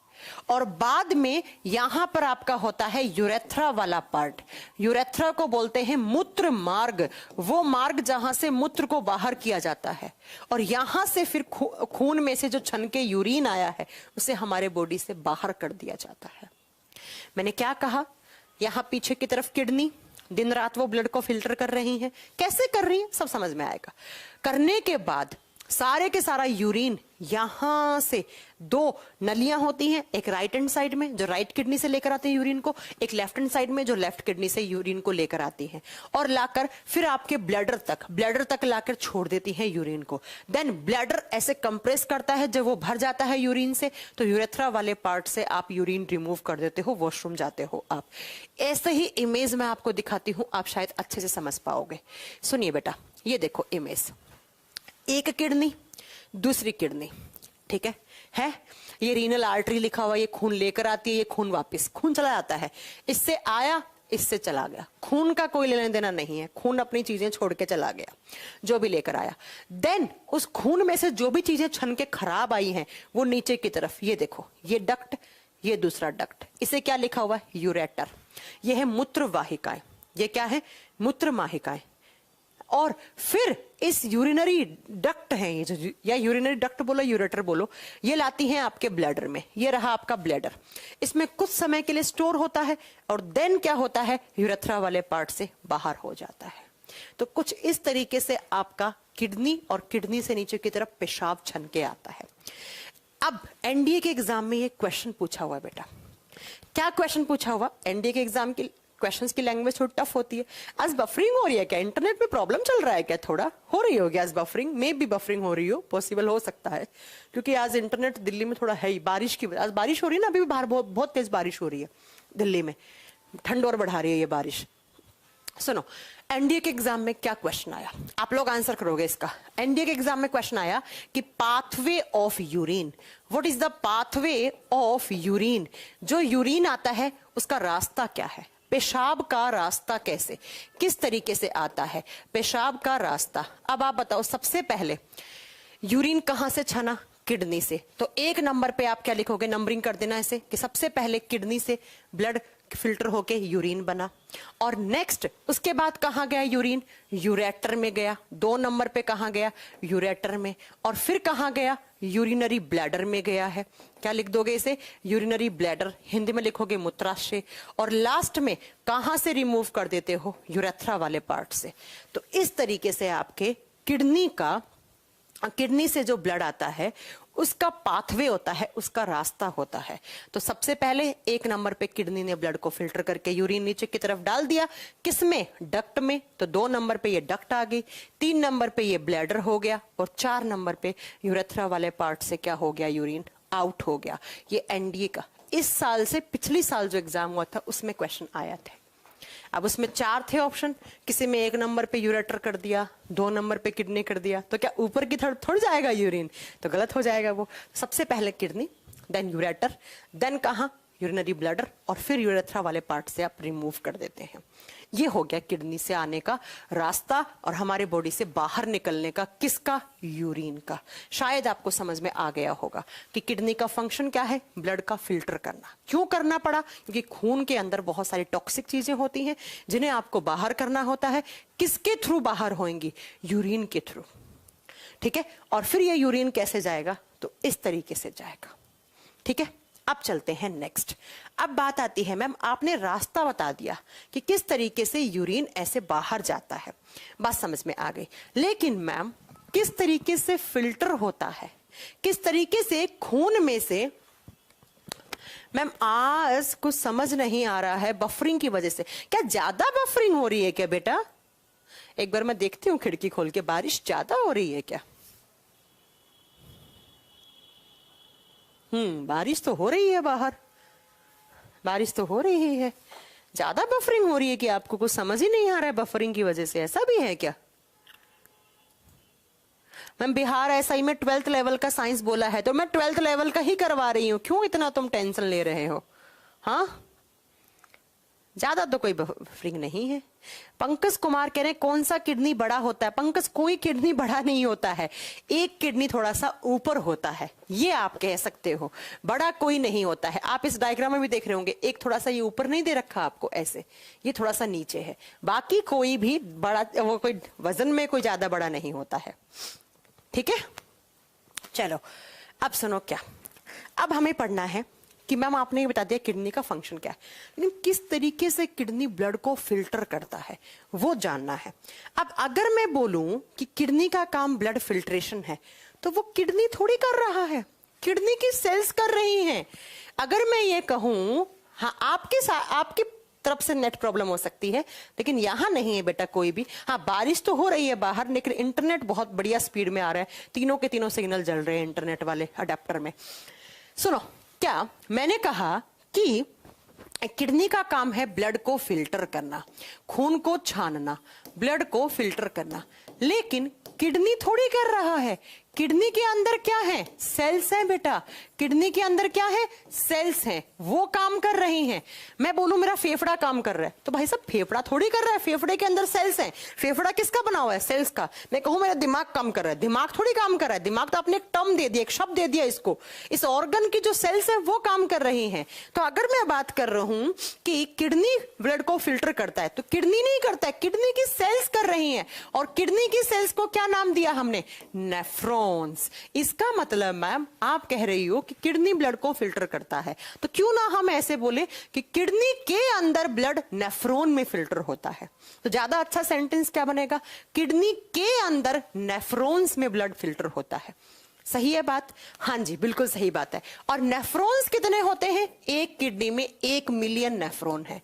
और बाद में यहां पर आपका होता है यूरेथ्रा वाला पार्ट। यूरेथ्रा को बोलते हैं मूत्र मार्ग, वो मार्ग जहां से मूत्र को बाहर किया जाता है और यहां से फिर खून में से जो छन के यूरिन आया है उसे हमारे बॉडी से बाहर कर दिया जाता है। मैंने क्या कहा? यहां पीछे की तरफ किडनी, दिन रात वो ब्लड को फिल्टर कर रही हैं। कैसे कर रही हैं सब समझ में आएगा। करने के बाद सारे के सारा यूरिन यहां से दो नलियां होती हैं, एक राइट हैंड साइड में जो राइट किडनी से लेकर आते हैं यूरिन को, एक लेफ्ट हैंड साइड में जो लेफ्ट किडनी से यूरिन को लेकर आती हैं और लाकर फिर आपके ब्लैडर तक लाकर छोड़ देती हैं यूरिन को। देन ब्लैडर ऐसे कंप्रेस करता है, जब वो भर जाता है यूरिन से तो यूरेथ्रा वाले पार्ट से आप यूरिन रिमूव कर देते हो, वॉशरूम जाते हो आप। ऐसे ही इमेज मैं आपको दिखाती हूं, आप शायद अच्छे से समझ पाओगे। सुनिए बेटा, ये देखो इमेज, एक किडनी दूसरी किडनी, ठीक है ये रीनल आर्टरी लिखा हुआ, ये खून लेकर आती है, ये खून वापस, खून चला जाता है, इससे आया इससे चला गया, खून का कोई लेना देना नहीं है, खून अपनी चीजें छोड़ के चला गया जो भी लेकर आया। देन उस खून में से जो भी चीजें छन के खराब आई हैं वो नीचे की तरफ, ये देखो ये डक्ट, ये दूसरा डक्ट, इसे क्या लिखा हुआ है? यूरेटर। ये है मूत्र वाहिकाएं, ये क्या है? मूत्र वाहिकाएं। और फिर इस यूरिनरी डक्ट है ये जो, या यूरिनरी डक्ट बोलो यूरेटर बोलो, ये लाती हैं आपके ब्लैडर में। ये रहा आपका ब्लैडर, इसमें कुछ समय के लिए स्टोर होता है और देन क्या होता है? यूरेथ्रा वाले पार्ट से बाहर हो जाता है। तो कुछ इस तरीके से आपका किडनी और किडनी से नीचे की तरफ पेशाब छन के आता है। अब एनडीए के एग्जाम में ये क्वेश्चन पूछा हुआ है बेटा। क्या क्वेश्चन पूछा हुआ? एनडीए के एग्जाम की क्वेश्चंस की लैंग्वेज थोड़ी टफ होती है। आज बफरिंग हो रही है क्या? इंटरनेट में प्रॉब्लम चल रहा है क्या? थोड़ा हो रही होगी आज बफरिंग, मे भी बफरिंग हो रही हो, पॉसिबल हो सकता है, क्योंकि आज इंटरनेट दिल्ली में थोड़ा है ही, बारिश की, आज बारिश हो रही है ना, अभी भी बाहर बहुत तेज बारिश हो रही है दिल्ली में, ठंड और बढ़ा रही है ये बारिश। सुनो, एनडीए के एग्जाम में क्या क्वेश्चन आया, आप लोग आंसर करोगे इसका। एनडीए के एग्जाम में क्वेश्चन आया कि pathway of urine, what is the pathway of urine, जो यूरिन आता है उसका रास्ता क्या है, पेशाब का रास्ता कैसे, किस तरीके से आता है पेशाब का रास्ता। अब आप बताओ, सबसे पहले यूरिन कहां से छना, किडनी से। तो एक नंबर पे आप क्या लिखोगे, नंबरिंग कर देना ऐसे कि सबसे पहले किडनी से ब्लड फिल्टर होके यूरिन बना, और नेक्स्ट उसके बाद कहां गया यूरिन, यूरेटर में गया। 2 नंबर पे कहां गया, यूरेटर में, और फिर कहां गया, यूरिनरी ब्लैडर में गया है। क्या लिख दोगे इसे, यूरिनरी ब्लैडर, हिंदी में लिखोगे मूत्राशय, और लास्ट में कहां से रिमूव कर देते हो, यूरेथ्रा वाले पार्ट से। तो इस तरीके से आपके किडनी से जो ब्लड आता है उसका पाथवे होता है, उसका रास्ता होता है। तो सबसे पहले 1 नंबर पे किडनी ने ब्लड को फिल्टर करके यूरिन नीचे की तरफ डाल दिया, किसमें, डक्ट में। तो 2 नंबर पे ये डक्ट आ गई, 3 नंबर पे ये ब्लैडर हो गया, और 4 नंबर पे यूरेथ्रा वाले पार्ट से क्या हो गया, यूरिन आउट हो गया। ये एनडीए का इस साल से पिछली साल जो एग्जाम हुआ था उसमें क्वेश्चन आया थे। अब उसमें 4 थे ऑप्शन, किसी में 1 नंबर पे यूरेटर कर दिया, 2 नंबर पे किडनी कर दिया, तो क्या ऊपर की तरफ थोड़ा जाएगा यूरिन, तो गलत हो जाएगा वो। सबसे पहले किडनी, देन यूरेटर, देन कहां, यूरिनरी ब्लैडर, और फिर यूरेथ्रा वाले पार्ट से आप रिमूव कर देते हैं। ये हो गया किडनी से आने का रास्ता और हमारे बॉडी से बाहर निकलने का, किसका, यूरिन का। शायद आपको समझ में आ गया होगा कि किडनी का फंक्शन क्या है, ब्लड का फिल्टर करना। क्यों करना पड़ा, क्योंकि खून के अंदर बहुत सारी टॉक्सिक चीजें होती हैं जिन्हें आपको बाहर करना होता है। किसके थ्रू बाहर होंगी, यूरिन के थ्रू, ठीक है। और फिर ये यूरिन कैसे जाएगा, तो इस तरीके से जाएगा, ठीक है। अब चलते हैं नेक्स्ट। अब बात आती है, मैम आपने रास्ता बता दिया कि किस तरीके से यूरिन ऐसे बाहर जाता है, बात समझ में आ गई। लेकिन मैम किस तरीके से फिल्टर होता है, किस तरीके से खून में से, मैम आज कुछ समझ नहीं आ रहा है, बफरिंग की वजह से। क्या ज्यादा बफरिंग हो रही है क्या बेटा, एक बार मैं देखती हूँ खिड़की खोल के, बारिश ज्यादा हो रही है क्या। बारिश तो हो रही है बाहर, बारिश तो हो रही है, ज्यादा बफरिंग हो रही है कि आपको कुछ समझ ही नहीं आ रहा है बफरिंग की वजह से, ऐसा भी है क्या। मैम बिहार एसआई में 12th लेवल का साइंस बोला है, तो मैं 12th लेवल का ही करवा रही हूं, क्यों इतना तुम टेंशन ले रहे हो। हाँ, ज्यादा तो कोई बफरिंग नहीं है। पंकज कुमार कह रहे हैं कौन सा किडनी बड़ा होता है। पंकज, कोई किडनी बड़ा नहीं होता है, एक किडनी थोड़ा सा ऊपर होता है, ये आप कह सकते हो, बड़ा कोई नहीं होता है। आप इस डायग्राम में भी देख रहे होंगे, एक थोड़ा सा ये ऊपर नहीं दे रखा आपको ऐसे, ये थोड़ा सा नीचे है, बाकी कोई भी बड़ा, वो कोई वजन में कोई ज्यादा बड़ा नहीं होता है, ठीक है। चलो अब सुनो, क्या अब हमें पढ़ना है कि मैम आपने ये बता दिया किडनी का फंक्शन क्या है, लेकिन किस तरीके से किडनी ब्लड को फिल्टर करता है वो जानना है। अब अगर मैं बोलूं कि किडनी का काम ब्लड फिल्ट्रेशन है, तो वो किडनी थोड़ी कर रहा है, किडनी की सेल्स कर रही हैं। अगर मैं ये कहूं, हाँ आपकी तरफ से नेट प्रॉब्लम हो सकती है, लेकिन यहां नहीं है बेटा कोई भी। हाँ, बारिश तो हो रही है बाहर, लेकिन इंटरनेट बहुत बढ़िया स्पीड में आ रहा है, तीनों के तीनों सिग्नल जल रहे हैं इंटरनेट वाले अडेप्टर में। सुनो, क्या मैंने कहा कि किडनी का काम है ब्लड को फिल्टर करना, खून को छानना, ब्लड को फिल्टर करना, लेकिन किडनी थोड़ी कर रहा है। किडनी के अंदर क्या है, सेल्स हैं बेटा, किडनी के अंदर क्या है, सेल्स हैं, वो काम कर रही हैं। मैं बोलूं मेरा फेफड़ा काम कर रहा है, तो भाई साहब फेफड़ा थोड़ी कर रहा है, फेफड़े के अंदर सेल्स हैं। फेफड़ा किसका बना हुआ है, सेल्स का। मैं कहूं मेरा दिमाग काम कर रहा है, दिमाग थोड़ी काम कर रहा है, दिमाग तो आपने एक टर्म दे दिया, एक शब्द दे दिया इसको, इस ऑर्गन की जो सेल्स है वो काम कर रही हैं। तो अगर मैं बात कर रहा हूं कि किडनी ब्लड को फिल्टर करता है, तो किडनी नहीं करता है, किडनी की सेल्स कर रही हैं। और किडनी की सेल्स को क्या नाम दिया हमने, नेफ्रॉन्स। इसका मतलब मैम आप कह रही हो कि किडनी ब्लड को फिल्टर करता है, तो क्यों ना हम ऐसे बोले कि किडनी के अंदर ब्लड नेफ्रॉन में फिल्टर होता है। तो ज्यादा अच्छा सेंटेंस क्या बनेगा, किडनी के अंदर नेफ्रॉन्स में ब्लड फिल्टर होता है। सही है बात, हाँ जी बिल्कुल सही बात है। और नेफ्रॉन्स कितने होते हैं, एक किडनी में 1 मिलियन नेफ्रॉन है।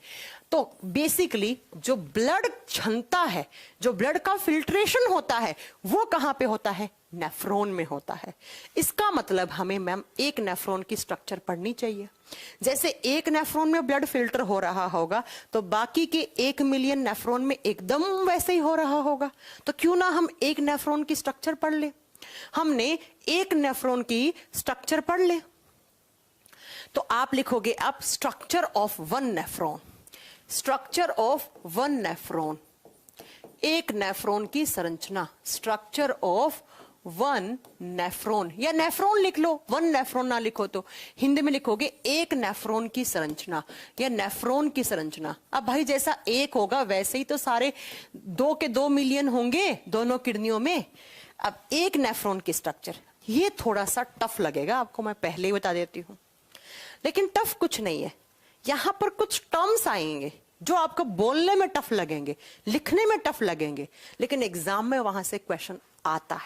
तो बेसिकली जो ब्लड छनता है, जो ब्लड का फिल्ट्रेशन होता है, वो कहां पे होता है, नेफ्रॉन में होता है। इसका मतलब हमें मैम एक नेफ्रॉन की स्ट्रक्चर पढ़नी चाहिए। जैसे एक नेफ्रॉन में ब्लड फिल्टर हो रहा होगा तो बाकी के 1 मिलियन नेफ्रॉन में एकदम वैसे ही हो रहा होगा। तो क्यों ना हम एक नेफ्रॉन की स्ट्रक्चर पढ़ ले। हमने एक नेफ्रॉन की स्ट्रक्चर पढ़ ले तो आप लिखोगे अब structure of one nephron. Structure of one nephron, एक नेफ्रॉन की संरचना। स्ट्रक्चर ऑफ वन नेफ्रॉन या नेफ्रॉन लिख लो, वन नेफ्रॉन ना लिखो तो हिंदी में लिखोगे एक नेफ्रॉन की संरचना या नेफ्रॉन की संरचना। अब भाई जैसा एक होगा वैसे ही तो सारे 2 के 2 मिलियन होंगे दोनों किडनियों में। अब एक नेफ्रॉन की स्ट्रक्चर, ये थोड़ा सा टफ लगेगा आपको, मैं पहले ही बता देती हूं, लेकिन टफ कुछ नहीं है। यहां पर कुछ टर्म्स आएंगे जो आपको बोलने में टफ लगेंगे, लिखने में टफ लगेंगे, लेकिन एग्जाम में वहां से क्वेश्चन आता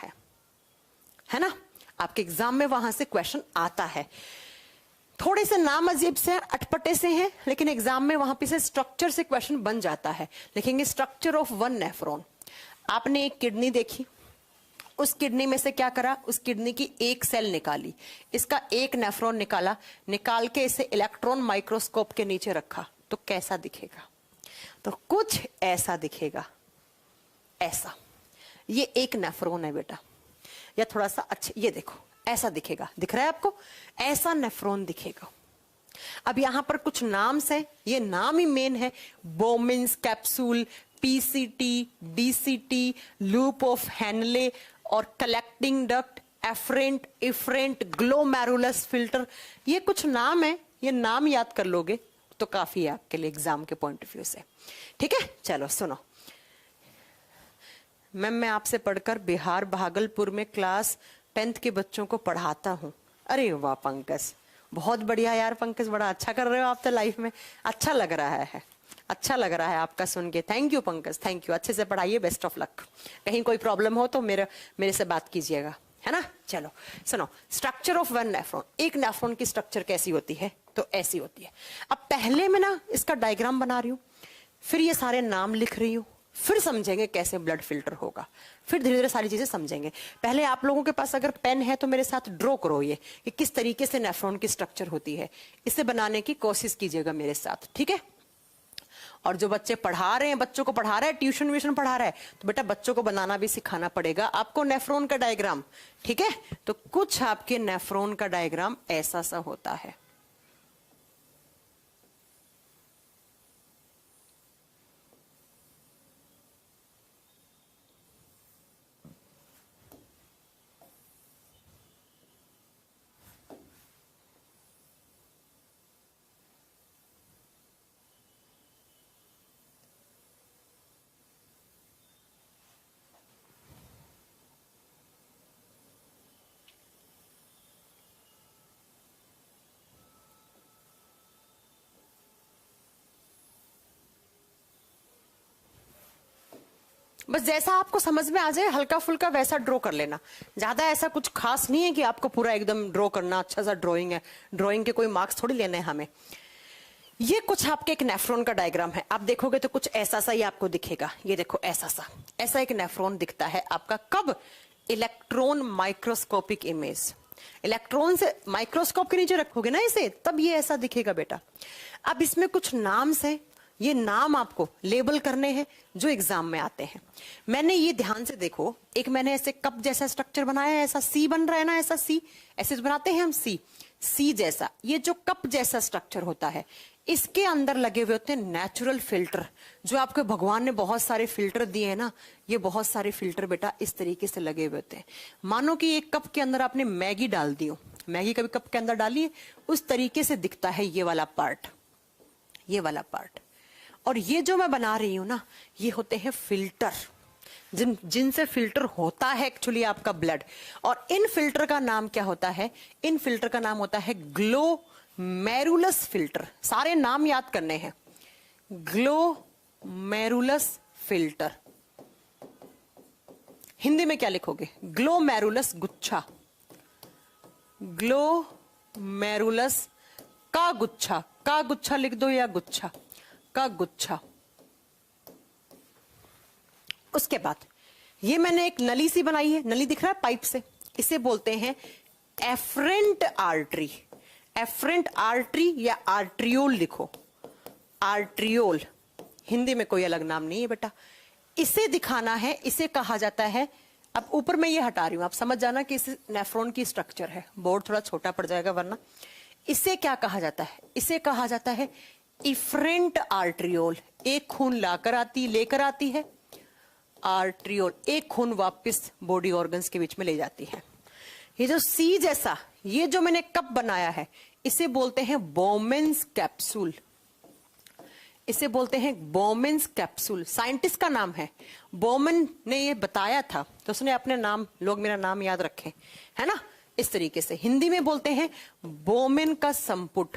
है ना। आपके एग्जाम में वहां से क्वेश्चन आता है। थोड़े से नाम अजीब से अटपटे से हैं, लेकिन एग्जाम में वहां पे से स्ट्रक्चर से क्वेश्चन बन जाता है। लिखेंगे स्ट्रक्चर ऑफ वन नेफ्रॉन। आपने एक किडनी देखी, उस किडनी में से क्या करा, उस किडनी की एक सेल निकाली, इसका एक नेफ्रॉन निकाला, निकाल के इसे इलेक्ट्रॉन माइक्रोस्कोप के नीचे रखा तो कैसा दिखेगा, तो कुछ ऐसा दिखेगा, ऐसा। ये एक नेफ्रॉन है बेटा, या थोड़ा सा अच्छे, ये देखो ऐसा दिखेगा, दिख रहा है आपको, ऐसा नेफ्रॉन दिखेगा। अब यहां पर कुछ नाम्स हैं, ये नाम ही मेन है, Bowman's capsule, PCT, DCT, loop of Henle और collecting duct, afferent, efferent, glomerulus filter, ये कुछ नाम है। ये नाम याद कर लोगे तो काफी है आपके लिए एग्जाम के पॉइंट ऑफ व्यू से। ठीक है, चलो सुनो मैम, मैं आपसे पढ़कर बिहार भागलपुर में क्लास 10th के बच्चों को पढ़ाता हूं। अरे वाह पंकज, बहुत बढ़िया यार पंकज, बड़ा अच्छा कर रहे हो आप तो लाइफ में। अच्छा लग रहा है, अच्छा लग रहा है आपका सुन के। Thank you Pankaj, thank you. अच्छे से पढ़ाइए, बेस्ट ऑफ लक। कहीं कोई प्रॉब्लम हो तो मेरे से बात कीजिएगा, है ना। चलो सुनो, स्ट्रक्चर ऑफ वन नेफ्रॉन। एक नेफ्रॉन की स्ट्रक्चर कैसी होती है, तो ऐसी होती है। अब पहले मैं ना इसका डायग्राम बना रही हूं, फिर ये सारे नाम लिख रही हूं, फिर समझेंगे कैसे ब्लड फिल्टर होगा, फिर धीरे धीरे सारी चीजें समझेंगे। पहले आप लोगों के पास अगर पेन है तो मेरे साथ ड्रॉ करो ये कि किस तरीके से नेफ्रॉन की स्ट्रक्चर होती है, इसे बनाने की कोशिश कीजिएगा मेरे साथ, ठीक है। और जो बच्चे पढ़ा रहे हैं, बच्चों को पढ़ा रहा है, ट्यूशन व्यूशन पढ़ा रहा है, तो बेटा बच्चों को बनाना भी सिखाना पड़ेगा आपको नेफ्रॉन का डायग्राम, ठीक है। तो कुछ आपके नेफ्रॉन का डायग्राम ऐसा सा होता है। बस जैसा आपको समझ में आ जाए हल्का फुल्का वैसा ड्रॉ कर लेना, ज्यादा ऐसा कुछ खास नहीं है कि आपको पूरा एकदम ड्रॉ करना। अच्छा सा ड्राइंग है, ड्राइंग के कोई मार्क्स थोड़ी लेने हैं हमें। ये कुछ आपके एक नेफ्रॉन का डायग्राम है, आप देखोगे तो कुछ ऐसा सा ही आपको दिखेगा। ये देखो ऐसा सा, ऐसा एक नेफ्रॉन दिखता है आपका। कब? Electron microscopic image. इलेक्ट्रॉन से माइक्रोस्कोप के नीचे रखोगे ना इसे, तब ये ऐसा दिखेगा बेटा। अब इसमें कुछ नाम्स हैं, ये नाम आपको लेबल करने हैं जो एग्जाम में आते हैं। मैंने ये ध्यान से देखो, एक मैंने ऐसे कप जैसा स्ट्रक्चर बनाया है, ऐसा सी बन रहा है ना, ऐसा सी, ऐसे बनाते हैं हम सी जैसा। ये जो कप जैसा स्ट्रक्चर होता है, इसके अंदर लगे हुए होते हैं नेचुरल फिल्टर। जो आपको भगवान ने बहुत सारे फिल्टर दिए हैं ना, ये बहुत सारे फिल्टर बेटा इस तरीके से लगे हुए होते हैं। मानो कि एक कप के अंदर आपने मैगी डाल दी हो, मैगी कभी कप के अंदर डाली है, उस तरीके से दिखता है ये वाला पार्ट, ये वाला पार्ट। और ये जो मैं बना रही हूं ना, ये होते हैं फिल्टर, जिनसे फिल्टर होता है एक्चुअली आपका ब्लड। और इन फिल्टर का नाम क्या होता है? इन फिल्टर का नाम होता है ग्लोमेरुलस फिल्टर। सारे नाम याद करने हैं। ग्लोमेरुलस फिल्टर, हिंदी में क्या लिखोगे? ग्लोमेरुलस गुच्छा, ग्लोमेरुलस का गुच्छा, का गुच्छा लिख दो या गुच्छा का गुच्छा। उसके बाद ये मैंने एक नली सी बनाई है, नली दिख रहा है पाइप से, इसे बोलते हैं एफरेंट आर्टरी। एफरेंट आर्टरी या आर्ट्रियोल लिखो, आर्ट्रियोल, हिंदी में कोई अलग नाम नहीं है बेटा। इसे दिखाना है, इसे कहा जाता है, अब ऊपर मैं ये हटा रही हूं, आप समझ जाना कि इस नेफ्रॉन की स्ट्रक्चर है, बोर्ड थोड़ा छोटा पड़ जाएगा वरना। इसे क्या कहा जाता है? इसे कहा जाता है इफरेंट आर्ट्रियोल। एक खून लेकर आती है, आर्ट्रियोल एक खून वापस बॉडी ऑर्गन्स के बीच में ले जाती है। ये जो सी जैसा, ये जो मैंने कप बनाया है, इसे बोलते हैं बोमेन्स कैप्सूल। इसे बोलते हैं बोमेन्स कैप्सूल, साइंटिस्ट का नाम है, बोमेन ने ये बताया था तो उसने अपने नाम, लोग मेरा नाम याद रखें, है ना, इस तरीके से। हिंदी में बोलते हैं बोमेन का संपुट।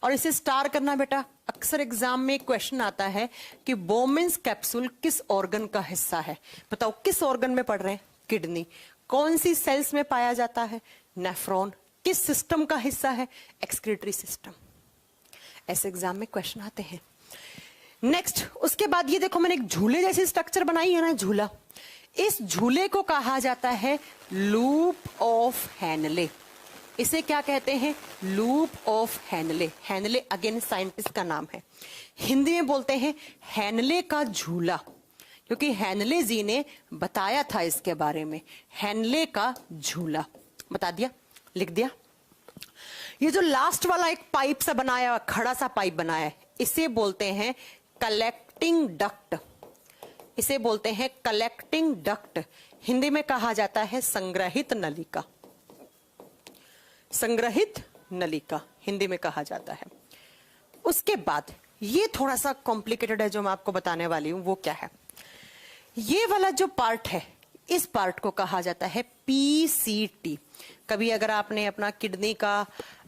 और इसे स्टार करना बेटा, अक्सर एग्जाम में क्वेश्चन आता है कि बोमेन्स कैप्सूल किस ऑर्गन का हिस्सा है, बताओ किस ऑर्गन में पढ़ रहे हैं? किडनी। कौन सी सेल्स में पाया जाता है? नेफ्रॉन। किस सिस्टम का हिस्सा है? Excretory system. ऐसे एग्जाम में क्वेश्चन आते हैं। नेक्स्ट, उसके बाद ये देखो मैंने एक झूले जैसी स्ट्रक्चर बनाई है ना, झूला। इस झूले को कहा जाता है लूप ऑफ हैनले। इसे क्या कहते हैं? Loop of Henle. Henle again scientist का नाम है, हिंदी में बोलते हैं हैनले का झूला, क्योंकि हैनले जी ने बताया था इसके बारे में। हैनले का झूला बता दिया, लिख दिया। ये जो लास्ट वाला एक पाइप सा बनाया, खड़ा सा पाइप बनाया है, इसे बोलते हैं कलेक्टिंग डक्ट। इसे बोलते हैं कलेक्टिंग डक्ट। हिंदी में कहा जाता है संग्रहित नलिका। संग्रहित नलिका हिंदी में कहा जाता है। उसके बाद ये थोड़ा सा कॉम्प्लिकेटेड है जो मैं आपको बताने वाली हूं, वो क्या है? ये वाला जो पार्ट है, इस पार्ट को कहा जाता है पीसीटी। कभी अगर आपने अपना किडनी का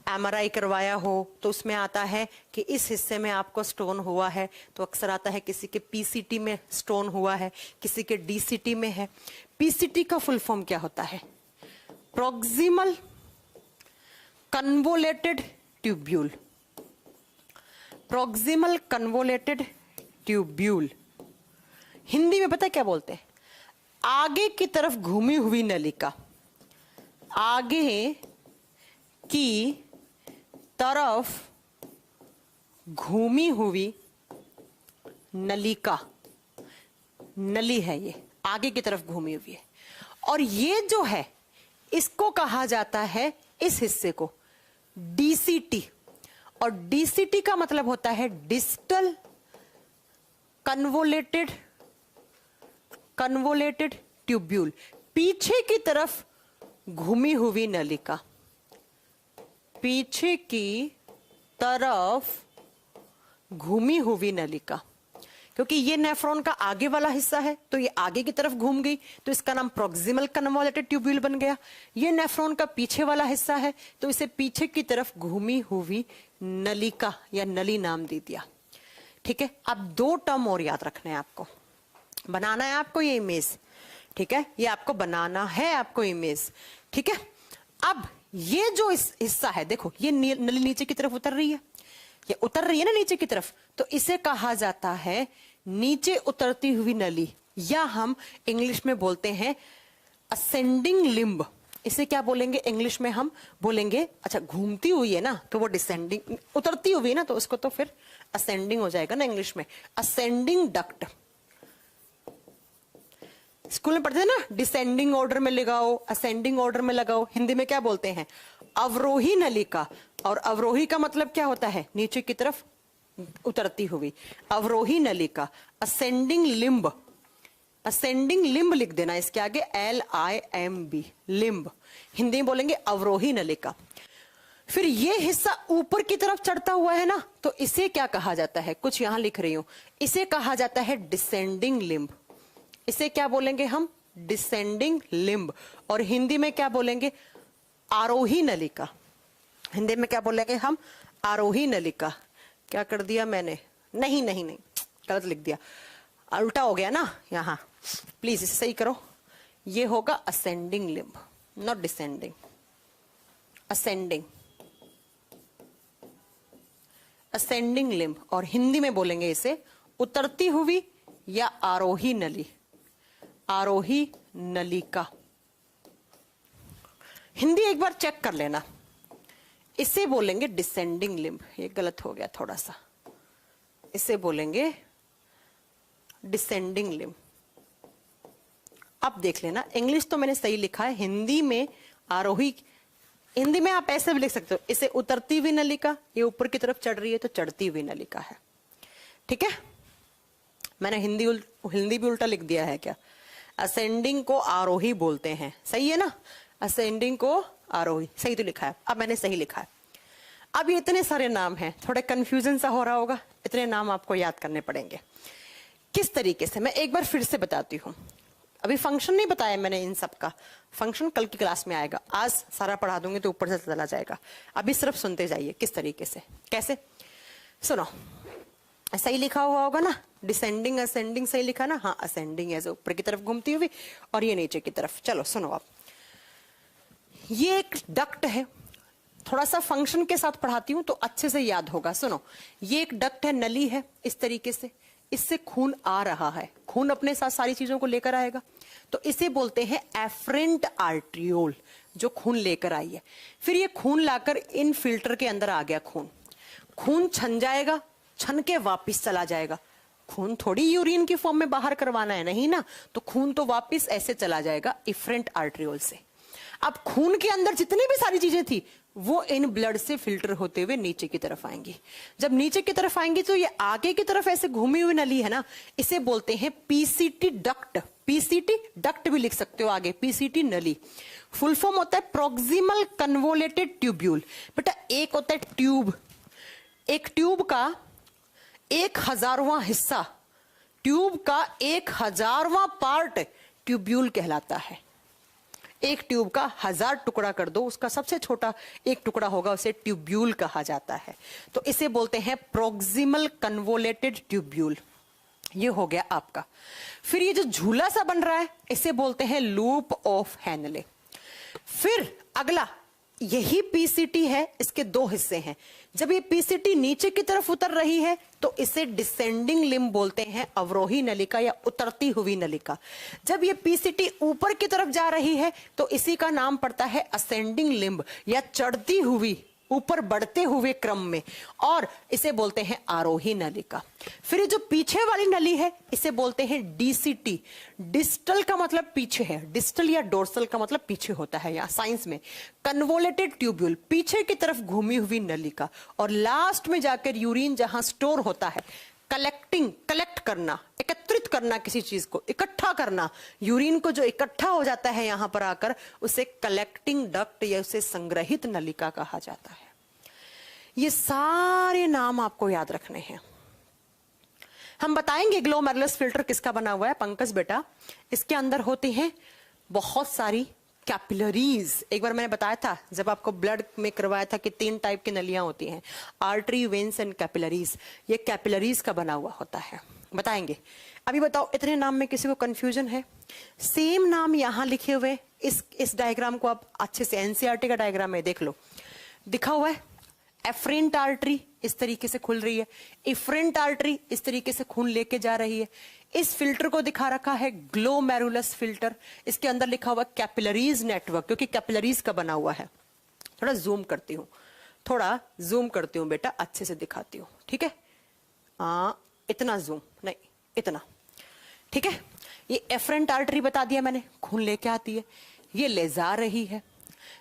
एमआरआई करवाया हो तो उसमें आता है कि इस हिस्से में आपको स्टोन हुआ है, तो अक्सर आता है किसी के पीसीटी में स्टोन हुआ है, किसी के डीसीटी में है। पीसीटी का फुल फॉर्म क्या होता है? Proximal convoluted tubule. Proximal convoluted tubule Hindi में पता है क्या बोलते हैं? आगे की तरफ घूमी हुई नलिका। आगे की तरफ घूमी हुई नलिका, नली है ये, आगे की तरफ घूमी हुई है। और ये जो है, इसको कहा जाता है, इस हिस्से को डीसीटी। और डीसीटी का मतलब होता है डिस्टल कन्वोलेटेड ट्यूब्यूल। पीछे की तरफ घूमी हुई नलिका, पीछे की तरफ घूमी हुई नलिका। क्योंकि ये नेफ्रॉन का आगे वाला हिस्सा है तो ये आगे की तरफ घूम गई, तो इसका नाम प्रोक्सिमल कन्वोलेटेड ट्यूब्यूल बन गया। ये नेफ्रॉन का पीछे वाला हिस्सा है तो इसे पीछे की तरफ घूमी हुई नलिका या नली नाम दे दिया। ठीक है, अब दो टर्म और याद रखना है आपको, बनाना है आपको ये इमेज। ठीक है, ये आपको बनाना है, आपको इमेज। ठीक है, अब ये जो इस हिस्सा है, देखो ये नली नीचे की तरफ उतर रही है, ये उतर रही है ना नीचे की तरफ, तो इसे कहा जाता है नीचे उतरती हुई नली, या हम इंग्लिश में बोलते हैं असेंडिंग लिम्ब। इसे क्या बोलेंगे इंग्लिश में? हम बोलेंगे, अच्छा घूमती हुई है ना तो वो डिसेंडिंग, उतरती हुई है ना तो उसको तो फिर असेंडिंग हो जाएगा ना इंग्लिश में। असेंडिंग डक्ट स्कूल में पढ़ते हैं ना, डिसेंडिंग ऑर्डर में लगाओ, असेंडिंग ऑर्डर में लगाओ। हिंदी में क्या बोलते हैं? अवरोही नलिका। और अवरोही का मतलब क्या होता है? नीचे की तरफ उतरती हुई, अवरोही नलिका। असेंडिंग लिम्ब, असेंडिंग लिम्ब लिख देना इसके आगे, LIMB, लिम्ब। हिंदी में बोलेंगे अवरोही नलिका। फिर ये हिस्सा ऊपर की तरफ चढ़ता हुआ है ना, तो इसे क्या कहा जाता है? कुछ यहां लिख रही हूं, इसे कहा जाता है डिसेंडिंग लिम्ब। इसे क्या बोलेंगे हम? Descending limb. और हिंदी में क्या बोलेंगे? आरोही नलिका। हिंदी में क्या बोलेंगे हम? आरोही नलिका। क्या कर दिया मैंने? नहीं नहीं नहीं, गलत लिख दिया, उल्टा हो गया ना यहां, प्लीज इसे सही करो। ये होगा ascending limb, not descending, ascending, ascending limb. और हिंदी में बोलेंगे इसे उतरती हुई या आरोही नली, आरोही नलिका। हिंदी एक बार चेक कर लेना, इसे बोलेंगे डिसेंडिंग लिम्ब। ये गलत हो गया थोड़ा सा, इसे बोलेंगे डिसेंडिंग लिम्ब। अब देख लेना, इंग्लिश तो मैंने सही लिखा है, हिंदी में आरोही, हिंदी में आप ऐसे भी लिख सकते हो, इसे उतरती हुई नलिका, ये ऊपर की तरफ चढ़ रही है तो चढ़ती हुई नलिका है। ठीक है, मैंने हिंदी भी उल्टा लिख दिया है क्या? असेंडिंग को आरोही बोलते हैं, सही है ना? असेंडिंग को आरोही, सही तो लिखा है। अब मैंने सही लिखा है। अब ये इतने सारे नाम हैं, थोड़े कंफ्यूजन सा हो रहा होगा, इतने नाम आपको याद करने पड़ेंगे। किस तरीके से, मैं एक बार फिर से बताती हूँ। अभी फंक्शन नहीं बताया मैंने इन सब का, फंक्शन कल की क्लास में आएगा, आज सारा पढ़ा दूंगी तो ऊपर से चला जाएगा। अभी सिर्फ सुनते जाइए किस तरीके से, कैसे। सुनो, सही लिखा हुआ होगा ना, डिसेंडिंग असेंडिंग सही लिखा ना? हाँ, असेंडिंग ऐसे ऊपर की तरफ घूमती हुई और ये नीचे की तरफ। चलो सुनो, अब ये एक डक्ट है, थोड़ा सा फंक्शन के साथ पढ़ाती हूं तो अच्छे से याद होगा। सुनो, ये एक डक्ट है, नली है इस तरीके से, इससे खून आ रहा है, खून अपने साथ सारी चीजों को लेकर आएगा, तो इसे बोलते हैं एफरेंट आर्ट्रियोल, जो खून लेकर आई है। फिर ये खून लाकर इन फिल्टर के अंदर आ गया, खून छन जाएगा, छन के वापिस चला जाएगा। खून थोड़ी यूरिन की फॉर्म में बाहर करवाना है, नहीं ना, तो खून तो वापिस ऐसे चला जाएगा इफरेंट आर्ट्रियोल से। अब खून के अंदर जितनी भी सारी चीजें थी वो इन ब्लड से फिल्टर होते हुए नीचे की तरफ आएंगी। जब नीचे की तरफ आएंगी तो ये आगे की तरफ ऐसे घूमी हुई नली है ना, इसे बोलते हैं पीसीटी डक्ट। पीसीटी डक्ट भी लिख सकते हो आगे, पीसीटी नली। फुल फॉर्म होता है प्रोक्सिमल कन्वोलेटेड ट्यूब्यूल। बेटा एक होता है ट्यूब, एक ट्यूब का 1000वां हिस्सा, ट्यूब का 1000वां पार्ट ट्यूब्यूल कहलाता है। एक ट्यूब का 1000 टुकड़ा कर दो, उसका सबसे छोटा एक टुकड़ा होगा, उसे ट्यूब्यूल कहा जाता है। तो इसे बोलते हैं प्रोक्सिमल कन्वोलेटेड ट्यूब्यूल। ये हो गया आपका। फिर ये जो झूला सा बन रहा है इसे बोलते हैं लूप ऑफ हैनले। फिर अगला यही पीसीटी है, इसके दो हिस्से हैं। जब ये पीसीटी नीचे की तरफ उतर रही है तो इसे डिसेंडिंग लिम्ब बोलते हैं, अवरोही नलिका या उतरती हुई नलिका। जब ये पीसीटी ऊपर की तरफ जा रही है तो इसी का नाम पड़ता है असेंडिंग लिम्ब या चढ़ती हुई, ऊपर बढ़ते हुए क्रम में, और इसे बोलते हैं आरोही नलिका। फिर ये जो पीछे वाली नली है इसे बोलते हैं डीसीटी। डिस्टल का मतलब पीछे है, डिस्टल या डोर्सल का मतलब पीछे होता है यहाँ साइंस में। कन्वोलेटेड ट्यूब्यूल, पीछे की तरफ घूमी हुई नलिका। और लास्ट में जाकर यूरिन जहां स्टोर होता है, कलेक्ट करना, एकत्रित करना, किसी चीज को इकट्ठा करना, यूरिन को जो इकट्ठा हो जाता है यहां पर आकर, उसे कलेक्टिंग डक्ट या उसे संग्रहित नलिका कहा जाता है। ये सारे नाम आपको याद रखने हैं। हम बताएंगे ग्लोमेरुलस फिल्टर किसका बना हुआ है पंकज बेटा। इसके अंदर होती हैं बहुत सारी कैपिलरीज। एक बार मैंने बताया था जब आपको ब्लड में करवाया था कि 3 टाइप की नलियां होती हैं, आर्टरी, वेन्स एंड कैपिलरीज। ये कैपिलरीज का बना हुआ होता है, बताएंगे। अभी बताओ, इतने नाम में किसी को कंफ्यूजन है? सेम नाम यहां लिखे हुए, इस डायग्राम को आप अच्छे से, एनसीईआरटी का डायग्राम है, देख लो, दिखा हुआ है। एफरेंट आर्टरी इस तरीके से खुल रही है, इफरेंट आर्टरी इस तरीके से खून लेके जा रही है। इस फिल्टर को दिखा रखा है ग्लोमेरुलस फिल्टर। इसके अंदर लिखा हुआ कैपिलरीज नेटवर्क, क्योंकि कैपिलरीज का बना हुआ है। थोड़ा जूम करती हूँ बेटा, अच्छे से दिखाती हूँ, ठीक है? इतना जूम नहीं, इतना, ठीक है? ये एफरेंट आर्टरी बता दिया मैंने, खून लेके आती है, ये ले जा रही है।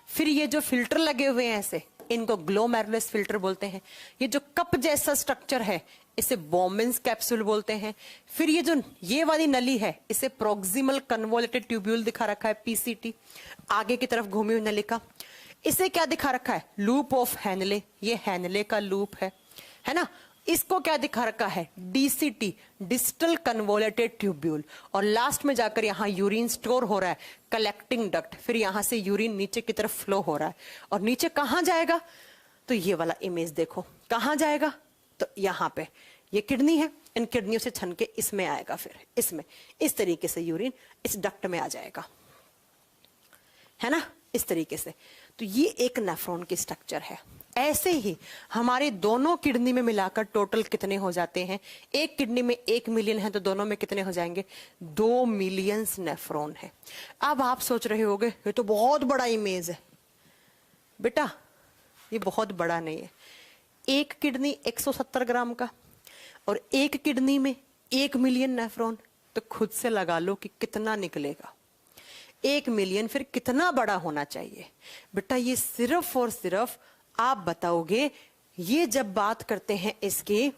फिर ये जो फिल्टर लगे हुए हैं ऐसे, इनको ग्लोमेरुलस फिल्टर बोलते हैं। ये जो कप जैसा स्ट्रक्चर है इसे बोमेंस कैप्सूल बोलते हैं। फिर ये वाली नली है, इसे प्रोक्सिमल कन्वोलेटेड ट्यूब्यूल दिखा रखा है, पीसीटी, आगे की तरफ घूमी हुई नलिका। इसे क्या दिखा रखा है? लूप ऑफ हैनले, ये हैनले का लूप है ना? इसको क्या दिखा रखा है? DCT, distal convoluted tubule. और लास्ट में जाकर यहाँ यूरिन स्टोर हो रहा है, कलेक्टिंग डक्ट। फिर यहां से यूरिन नीचे की तरफ फ्लो हो रहा है, और नीचे कहां जाएगा? तो ये वाला इमेज देखो, कहां जाएगा? तो यहाँ पे ये किडनी है, इन किडनियों से छन के इसमें आएगा, फिर इसमें, इस तरीके से यूरिन इस डक्ट में आ जाएगा, है ना? इस तरीके से। तो ये एक नेफ्रॉन की स्ट्रक्चर है। ऐसे ही हमारे दोनों किडनी में मिलाकर टोटल कितने हो जाते हैं? एक किडनी में 1 मिलियन है तो दोनों में कितने हो जाएंगे? 2 मिलियन नेफ्रॉन है। अब आप सोच रहे होंगे ये तो बहुत बड़ा इमेज है। बेटा ये बहुत बड़ा नहीं है। एक किडनी 170 ग्राम का और एक किडनी में 1 मिलियन नेफ्रॉन, तो खुद से लगा लो कि कितना निकलेगा। 1 मिलियन फिर कितना बड़ा होना चाहिए? बेटा ये सिर्फ और सिर्फ आप बताओगे। ये जब बात करते हैं इसकी